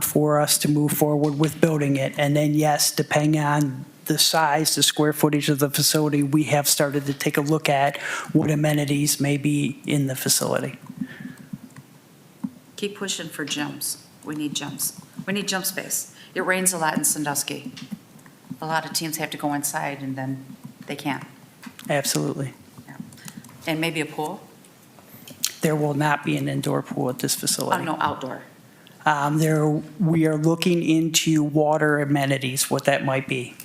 for us to move forward with building it. And then, yes, depending on the size, the square footage of the facility, we have started to take a look at what amenities may be in the facility. Keep pushing for gyms. We need gyms. We need gym space. It rains a lot in Sandusky. A lot of teams have to go inside and then they can't. Absolutely. And maybe a pool? There will not be an indoor pool at this facility. Oh, no, outdoor. We are looking into water amenities, what that might be.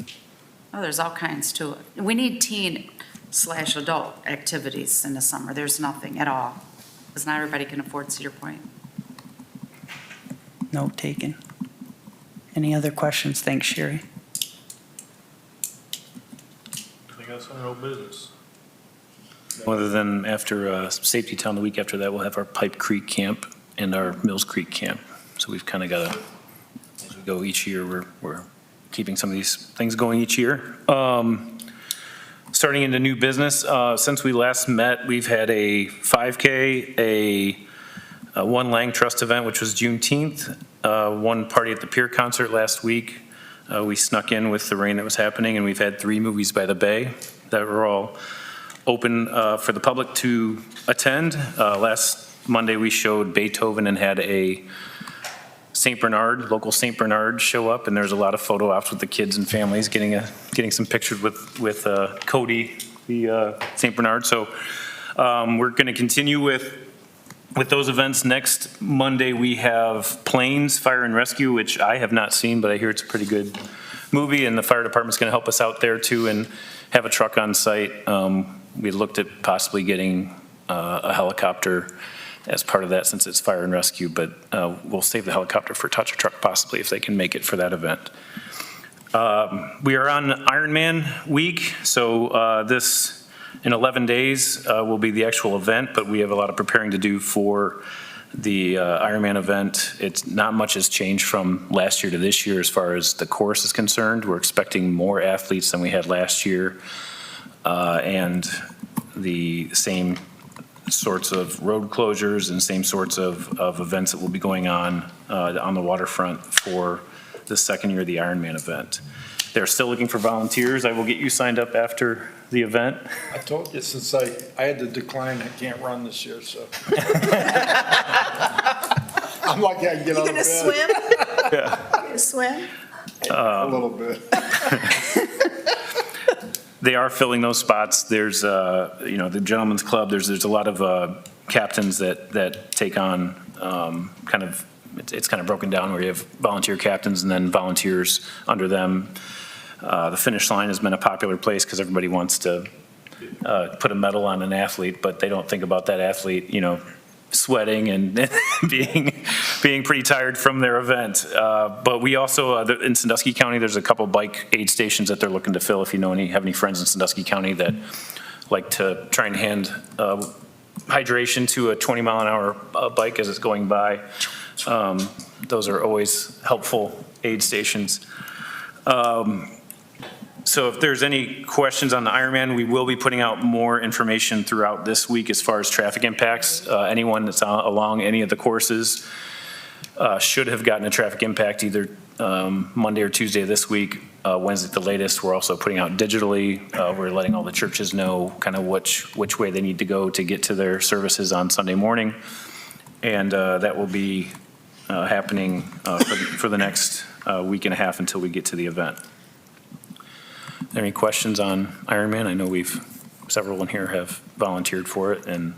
Oh, there's all kinds to it. We need teen/adult activities in the summer. There's nothing at all. Because not everybody can afford Cedar Point. Note taken. Any other questions? Thanks, Sherry. I think that's no business. Other than after Safety Town, the week after that, we'll have our Pipe Creek Camp and our Mills Creek Camp. So we've kind of got to, as we go each year, we're keeping some of these things going each year. Starting into new business, since we last met, we've had a 5K, a One Lang Trust event, which was Juneteenth, one party at the Pier concert last week. We snuck in with the rain that was happening, and we've had 3 movies by the Bay that were all open for the public to attend. Last Monday, we showed Beethoven and had a St. Bernard, local St. Bernard show up, and there's a lot of photo ops with the kids and families getting some pictures with Cody, the St. Bernard. So we're going to continue with those events. Next Monday, we have Planes Fire and Rescue, which I have not seen, but I hear it's a pretty good movie, and the fire department's going to help us out there too and have a truck on site. We looked at possibly getting a helicopter as part of that since it's fire and rescue, but we'll save the helicopter for Touch a Truck possibly if they can make it for that event. We are on Ironman week, so this in 11 days will be the actual event, but we have a lot of preparing to do for the Ironman event. It's not much has changed from last year to this year as far as the course is concerned. We're expecting more athletes than we had last year, and the same sorts of road closures and same sorts of events that will be going on the waterfront for the second year of the Ironman event. They're still looking for volunteers. I will get you signed up after the event. I told you, since I had to decline, I can't run this year, so. I'm lucky I can get out of bed. Swim? Yeah. You gonna swim? A little bit. They are filling those spots. There's, the Gentlemen's Club, there's a lot of captains that take on kind of it's kind of broken down where you have volunteer captains and then volunteers under them. The finish line has been a popular place because everybody wants to put a medal on an athlete, but they don't think about that athlete, sweating and being pretty tired from their event. But we also, in Sandusky County, there's a couple bike aid stations that they're looking to fill. If you have any friends in Sandusky County that like to try and hand hydration to a 20-mile-an-hour bike as it's going by, those are always helpful aid stations. So if there's any questions on the Ironman, we will be putting out more information throughout this week as far as traffic impacts. Anyone that's along any of the courses should have gotten a traffic impact either Monday or Tuesday this week. Wednesday at the latest. We're also putting out digitally. We're letting all the churches know kind of which way they need to go to get to their services on Sunday morning. And that will be happening for the next week and a half until we get to the event. Any questions on Ironman? I know several in here have volunteered for it, and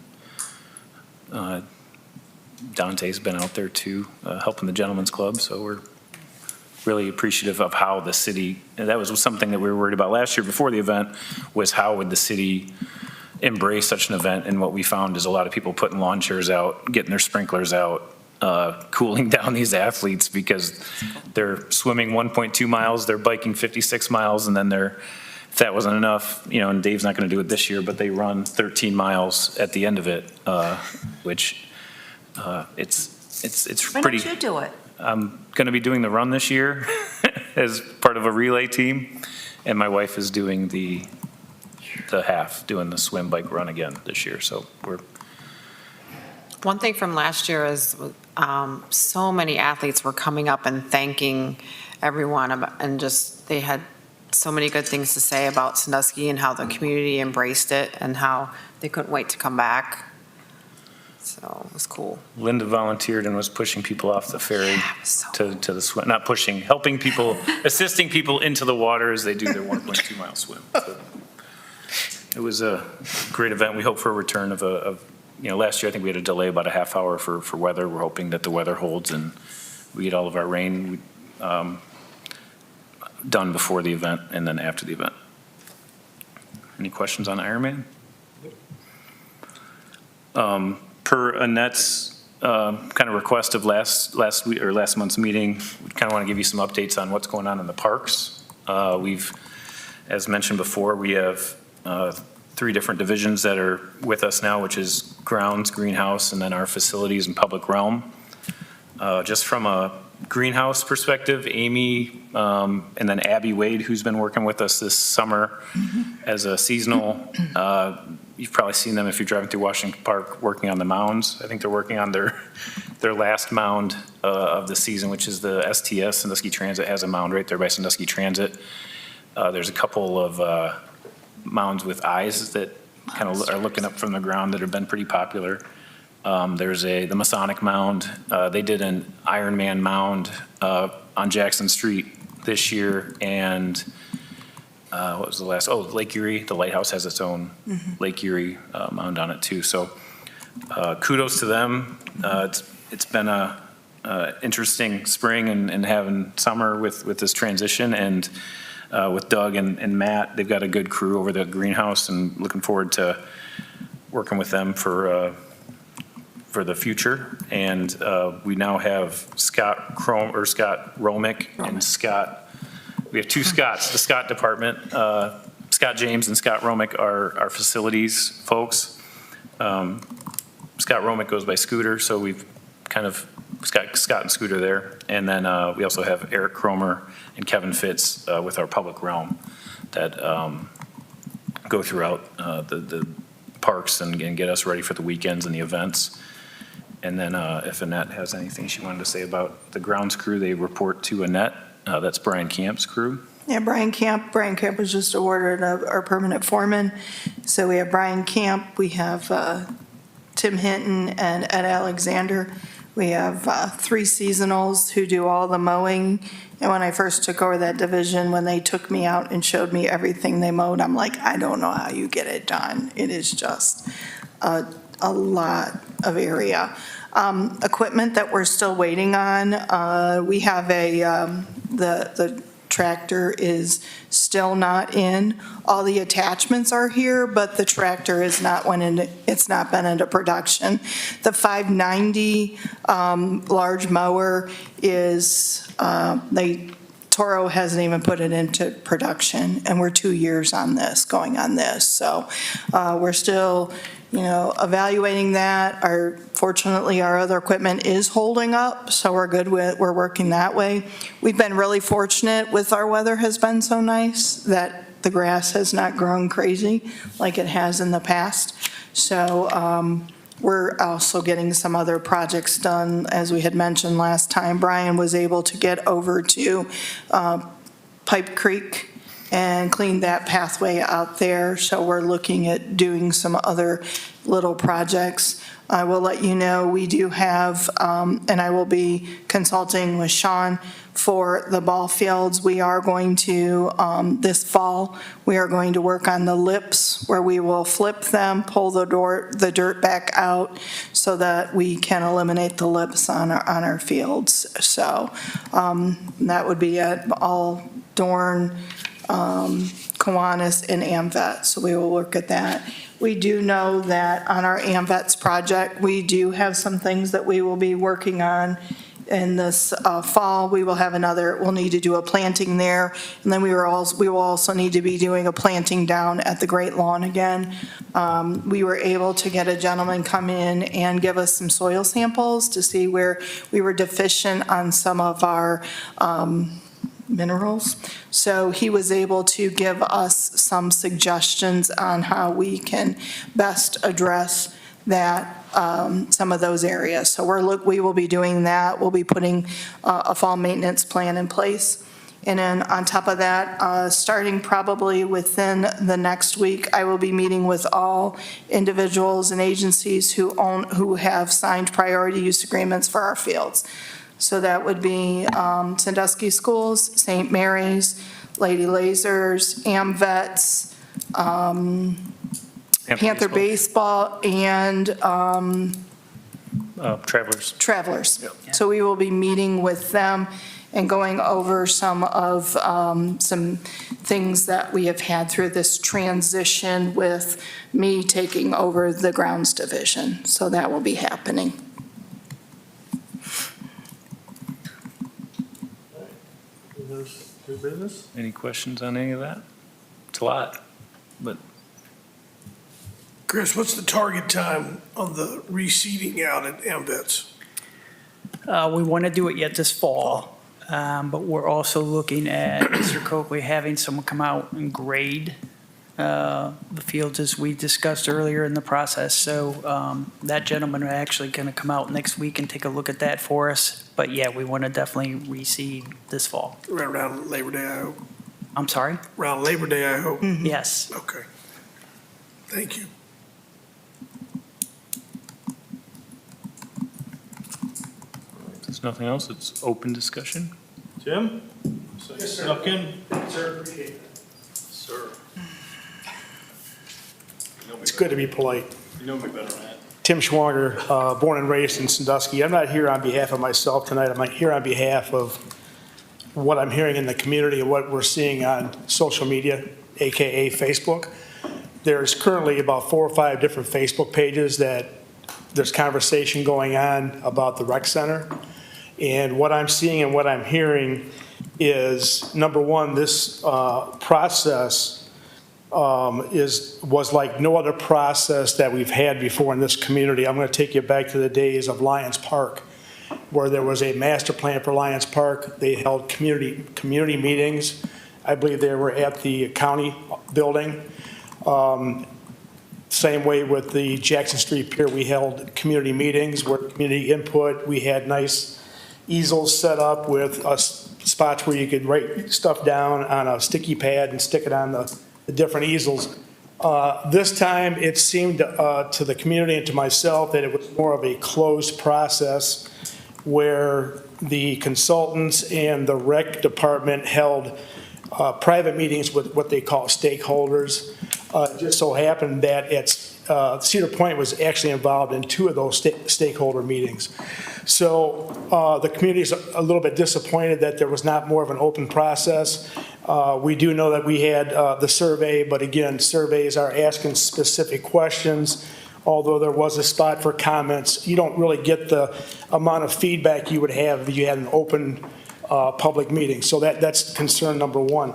Dante's been out there too, helping the Gentlemen's Club, so we're really appreciative of how the city, and that was something that we were worried about last year before the event, was how would the city embrace such an event, and what we found is a lot of people putting lawn chairs out, getting their sprinklers out, cooling down these athletes because they're swimming 1.2 miles, they're biking 56 miles, and then if that wasn't enough, and Dave's not going to do it this year, but they run 13 miles at the end of it, which it's Why pretty. don't you do it? I'm going to be doing the run this year as part of a relay team, and my wife is doing the half, doing the swim, bike, run again this year. So One thing from last year is so many athletes were coming up and thanking everyone, and just they had so many good things to say about Sandusky and how the community embraced it and how they couldn't wait to come back. So it was cool. Linda volunteered and was pushing people off the ferry to the swim, not pushing, helping people, assisting people into the water as they do their 1.2 mile swim. So it was a great event. We hope for a return of last year I think we had a delay about a half hour for weather. We're hoping that the weather holds and we get all of our rain done before the event and then after the event. Any questions on Ironman? Per Annette's kind of request of last week or last month's meeting, we kind of want to give you some updates on what's going on in the parks. As mentioned before, we have 3 different divisions that are with us now, which is grounds, greenhouse, and then our facilities and public realm. Just from a greenhouse perspective, Amy and then Abby Wade, who's been working with us this summer as a seasonal. You've probably seen them if you're driving through Washington Park working on the mounds. I think they're working on their last mound of the season, which is the STS. Sandusky Transit has a mound right there by Sandusky Transit. There's a couple of mounds with eyes that kind of are looking up from the ground that have been pretty popular. There's the Masonic mound. They did an Ironman mound on Jackson Street this year, and what was the last? Oh, Lake Erie. The lighthouse has its own Lake Erie mound on it too. So kudos to them. It's been a interesting spring and having summer with this transition, and with Doug and Matt, they've got a good crew over the greenhouse, and looking forward to working with them for the future. And we now have Scott Romick and Scott. We have 2 Scotts, the Scott department. Scott James and Scott Romick are our facilities folks. Scott Romick goes by Scooter, so we've kind of got Scott and Scooter there. And then we also have Eric Cromer and Kevin Fitz with our public realm that go throughout the parks and get us ready for the weekends and the events. And then if Annette has anything she wanted to say about the grounds crew, they report to Annette. That's Brian Camp's crew. Yeah, Brian Camp was just awarded our permanent foreman. So we have Brian Camp, we have Tim Hinton and Ed Alexander. We have 3 seasonals who do all the mowing. And when I first took over that division, when they took me out and showed me everything they mowed, I'm like, I don't know how you get it done. It is just a lot of area. equipment that we're still waiting on. We have the tractor is still not in. All the attachments are here, but the tractor is not it's not been into production. The 590 large mower is, Toro hasn't even put it into production, and we're 2 years on this, going on this. So we're still, evaluating that. Fortunately, our other equipment is holding up, so we're working that way. We've been really fortunate with our weather has been so nice that the grass has not grown crazy like it has in the past. So we're also getting some other projects done. As we had mentioned last time, Brian was able to get over to Pipe Creek and clean that pathway out there. So we're looking at doing some other little projects. I will let you know, we do have, and I will be consulting with Sean for the ball fields. We are going to, this fall, we are going to work on the lips where we will flip them, pull the dirt back out so that we can eliminate the lips on our fields. So that would be at all Dorn, Kiwanis, and AMVET. So we will work at that. We do know that on our AMVETS project, we do have some things that we will be working on in this fall. We will have we'll need to do a planting there, and then we will also need to be doing a planting down at the Great Lawn again. We were able to get a gentleman come in and give us some soil samples to see where we were deficient on some of our minerals. So he was able to give us some suggestions on how we can best address that, some of those areas. So we will be doing that. We'll be putting a fall maintenance plan in place. And then on top of that, starting probably within the next week, I will be meeting with all individuals and agencies who have signed priority use agreements for our fields. So that would be Sandusky Schools, St. Mary's, Lady Lasers, AMVETS, Panther Baseball, and Travelers. Yep. So we will be meeting with them and going over some things that we have had through this transition with me taking over the grounds division. So that will be happening. New business? Any questions on any of that? It's a lot, but Chris, what's the target time of the reseeding out at AMVETS? We want to do it yet this fall, but we're also looking at Mr. Coakley having someone come out and grade the fields as we discussed earlier in the process. So that gentleman are actually going to come out next week and take a look at that for us. But yeah, we want to definitely reseed this fall. Around Labor Day, I hope. I'm sorry? Around Labor Day, I hope. Yes. Okay. Thank you. if there's nothing else, it's open discussion. Jim? Yes, sir. Snuck in? Sir, appreciate that. Sir. It's good to be polite. You know me better, Matt. Tim Schwanger, born and raised in Sandusky. I'm not here on behalf of myself tonight. I'm here on behalf of what I'm hearing in the community and what we're seeing on social media, AKA Facebook. There's currently about 4 or 5 different Facebook pages that there's conversation going on about the rec center. And what I'm seeing and what I'm hearing is, number one, this process was like no other process that we've had before in this community. I'm going to take you back to the days of Lions Park, where there was a master plan for Lions Park. They held community meetings. I believe they were at the county building. Same way with the Jackson Street Pier, we held community meetings where community input. We had nice easels set up with spots where you could write stuff down on a sticky pad and stick it on the different easels. This time, it seemed to the community and to myself that it was more of a closed process where the consultants and the rec department held private meetings with what they call stakeholders. It just so happened that Cedar Point was actually involved in 2 of those stakeholder meetings. So the community is a little bit disappointed that there was not more of an open process. We do know that we had the survey, but again, surveys are asking specific questions. Although there was a spot for comments, you don't really get the amount of feedback you would have if you had an open public meeting. So that's concern number 1.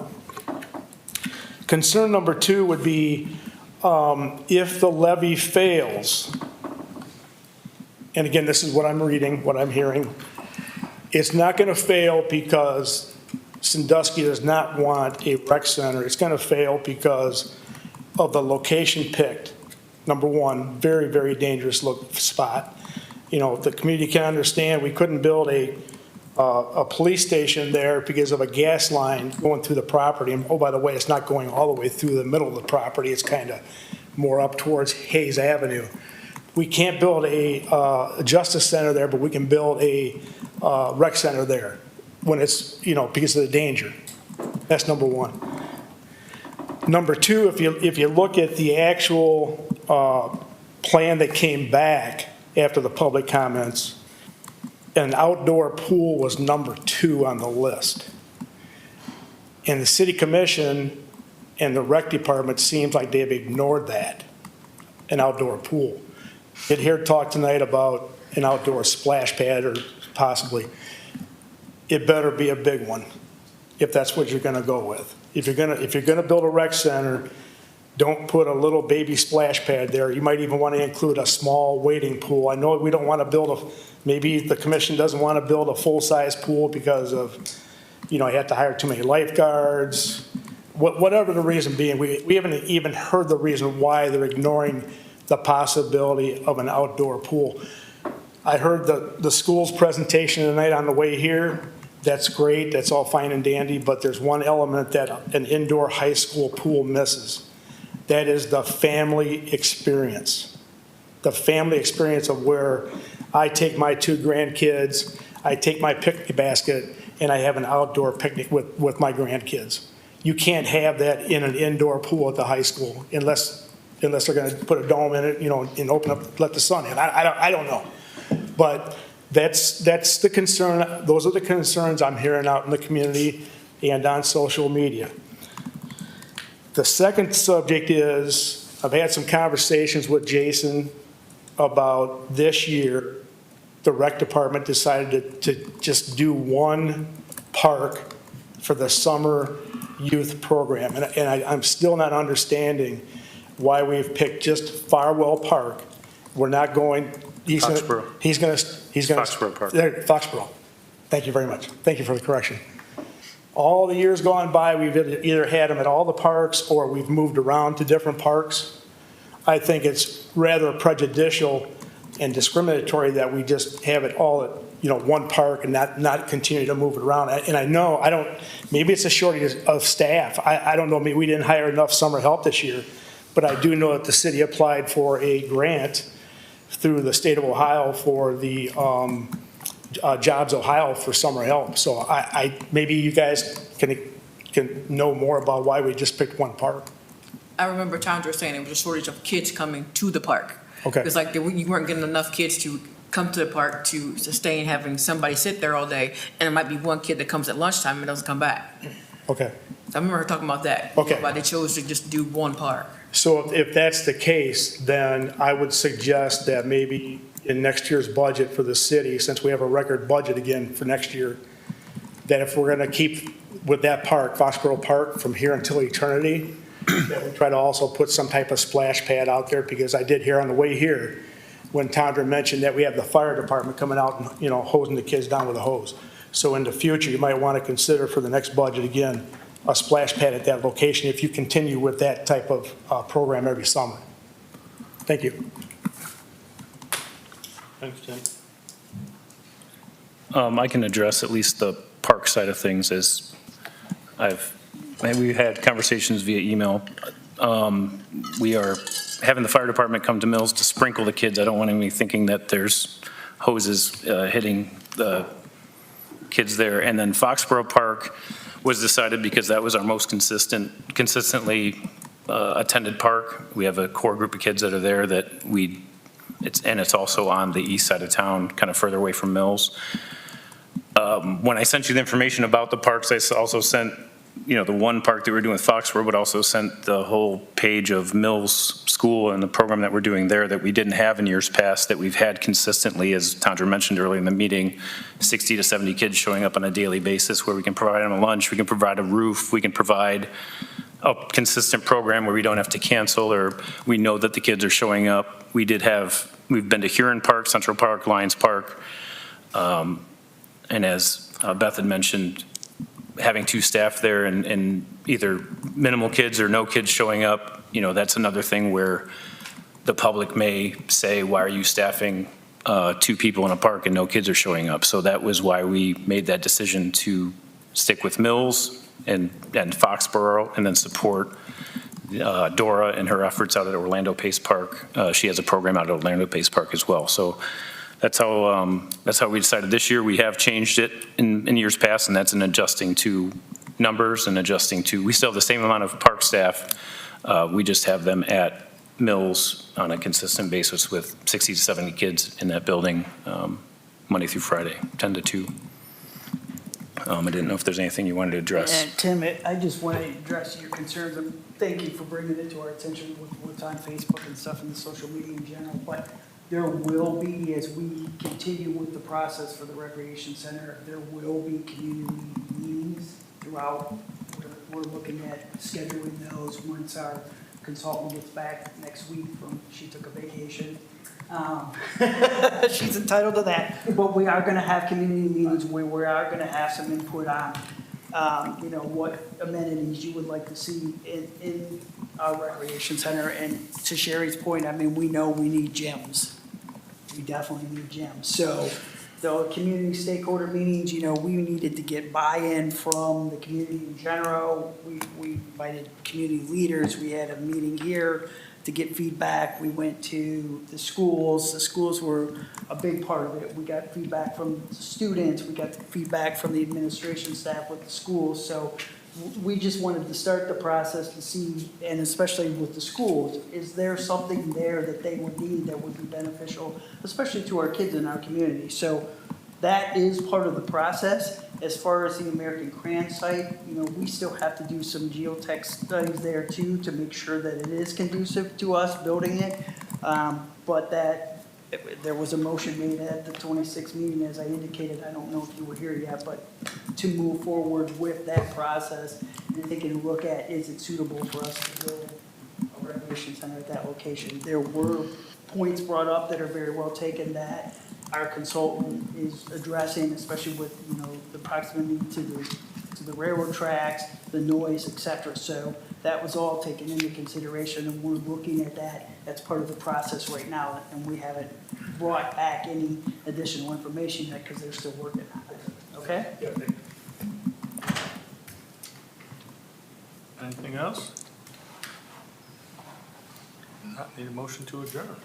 Concern number 2 would be if the levy fails, and again, this is what I'm reading, what I'm hearing, it's not going to fail because Sandusky does not want a rec center. It's going to fail because of the location picked. Number 1, very, very dangerous spot. You know, the community can understand we couldn't build a police station there because of a gas line going through the property. And oh, by the way, it's not going all the way through the middle of the property. It's kind of more up towards Hayes Avenue. We can't build a justice center there, but we can build a rec center there when it's, you know, because of the danger. That's number 1. Number 2, if you look at the actual plan that came back after the public comments, an outdoor pool was number 2 on the list. And the city commission and the rec department seems like they've ignored that, an outdoor pool. Did hear talk tonight about an outdoor splash pad or possibly. It better be a big one if that's what you're gonna go with. If you're gonna build a rec center, don't put a little baby splash pad there. You might even want to include a small wading pool. I know we don't want to build maybe the commission doesn't want to build a full-size pool because of, you know, you have to hire too many lifeguards. Whatever the reason being, we haven't even heard the reason why they're ignoring the possibility of an outdoor pool. I heard the school's presentation tonight on the way here. That's great. That's all fine and dandy, but there's one element that an indoor high school pool misses. That is the family experience. The family experience of where I take my 2 grandkids, I take my picnic basket, and I have an outdoor picnic with my grandkids. You can't have that in an indoor pool at the high school unless they're going to put a dome in it, you know, and open up, let the sun in. I don't know. But that's the concern. Those are the concerns I'm hearing out in the community and on social media. The second subject is, I've had some conversations with Jason about this year, the rec department decided to just do one park for the summer youth program. And I'm still not understanding why we've picked just Farwell Park. We're not going, Foxborough. He's going to. Foxborough Park. Foxborough. Thank you very much. Thank you for the correction. All the years gone by, we've either had them at all the parks or we've moved around to different parks. I think it's rather prejudicial and discriminatory that we just have it all at, you know, one park and not continue to move it around. And I know, maybe it's a shortage of staff. I don't know, maybe we didn't hire enough summer help this year, but I do know that the city applied for a grant through the state of Ohio for the Jobs Ohio for summer help. So maybe you guys can know more about why we just picked one park. I remember Chandra saying there was a shortage of kids coming to the park. Okay. It's like you weren't getting enough kids to come to the park to sustain having somebody sit there all day, and there might be one kid that comes at lunchtime and doesn't come back. Okay. I remember her talking about that. Okay. Why they chose to just do one park. So if that's the case, then I would suggest that maybe in next year's budget for the city, since we have a record budget again for next year, that if we're going to keep with that park, Foxborough Park, from here until eternity, that we try to also put some type of splash pad out there, because I did hear on the way here when Tondra mentioned that we have the fire department coming out and, you know, hosing the kids down with a hose. So in the future, you might want to consider for the next budget, again, a splash pad at that location if you continue with that type of program every summer. Thank you. Thanks, Tim. I can address at least the park side of things as we've had conversations via email. We are having the fire department come to Mills to sprinkle the kids. I don't want anybody thinking that there's hoses hitting the kids there. And then Foxborough Park was decided because that was our most consistently attended park. We have a core group of kids that are there that it's also on the east side of town, kind of further away from Mills. When I sent you the information about the parks, I also sent, the one park that we're doing with Foxborough, but also sent the whole page of Mills School and the program that we're doing there that we didn't have in years past, that we've had consistently, as Tandra mentioned earlier in the meeting, 60 to 70 kids showing up on a daily basis, where we can provide them a lunch, we can provide a roof, we can provide a consistent program where we don't have to cancel, or we know that the kids are showing up. We've been to Huron Park, Central Park, Lions Park, and as Beth had mentioned, having 2 staff there and either minimal kids or no kids showing up, that's another thing where the public may say, why are you staffing 2 people in a park and no kids are showing up? So that was why we made that decision to stick with Mills and Foxborough, and then support Dora in her efforts out at Orlando Pace Park. She has a program out at Orlando Pace Park as well. So that's how we decided this year. We have changed it in years past, and that's in adjusting to numbers and adjusting to, we still have the same amount of park staff. We just have them at Mills on a consistent basis with 60 to 70 kids in that building, Monday through Friday, 10 to 2. I didn't know if there's anything you wanted to address. Tim, I just want to address your concerns, and thank you for bringing it to our attention with what's on Facebook and stuff and the social media in general, but there will be, as we continue with the process for the recreation center, there will be community meetings throughout. We're looking at scheduling those once our consultant gets back next week she took a vacation. She's entitled to that, but we are gonna have community meetings where we are gonna have some input on, what amenities you would like to see in our recreation center. And to Sherry's point, we know we need gyms. We definitely need gyms. So the community stakeholder meetings, we needed to get buy-in from the community in general. We invited community leaders. We had a meeting here to get feedback. We went to the schools. The schools were a big part of it. We got feedback from the students. We got feedback from the administration staff with the schools. So we just wanted to start the process to see, and especially with the schools, is there something there that they would need that would be beneficial, especially to our kids in our community? So that is part of the process. As far as the American Crayon site, we still have to do some geotech studies there too to make sure that it is conducive to us building it. But there was a motion made at the 26th meeting, as I indicated. I don't know if you were here yet, but to move forward with that process and taking a look at, is it suitable for us to build a recreation center at that location? There were points brought up that are very well taken that our consultant is addressing, especially with, the proximity to the railroad tracks, the noise, et cetera. So that was all taken into consideration, and we're looking at that as part of the process right now, and we haven't brought back any additional information yet because they're still working on it. Okay? Anything else? Not need a motion to adjourn.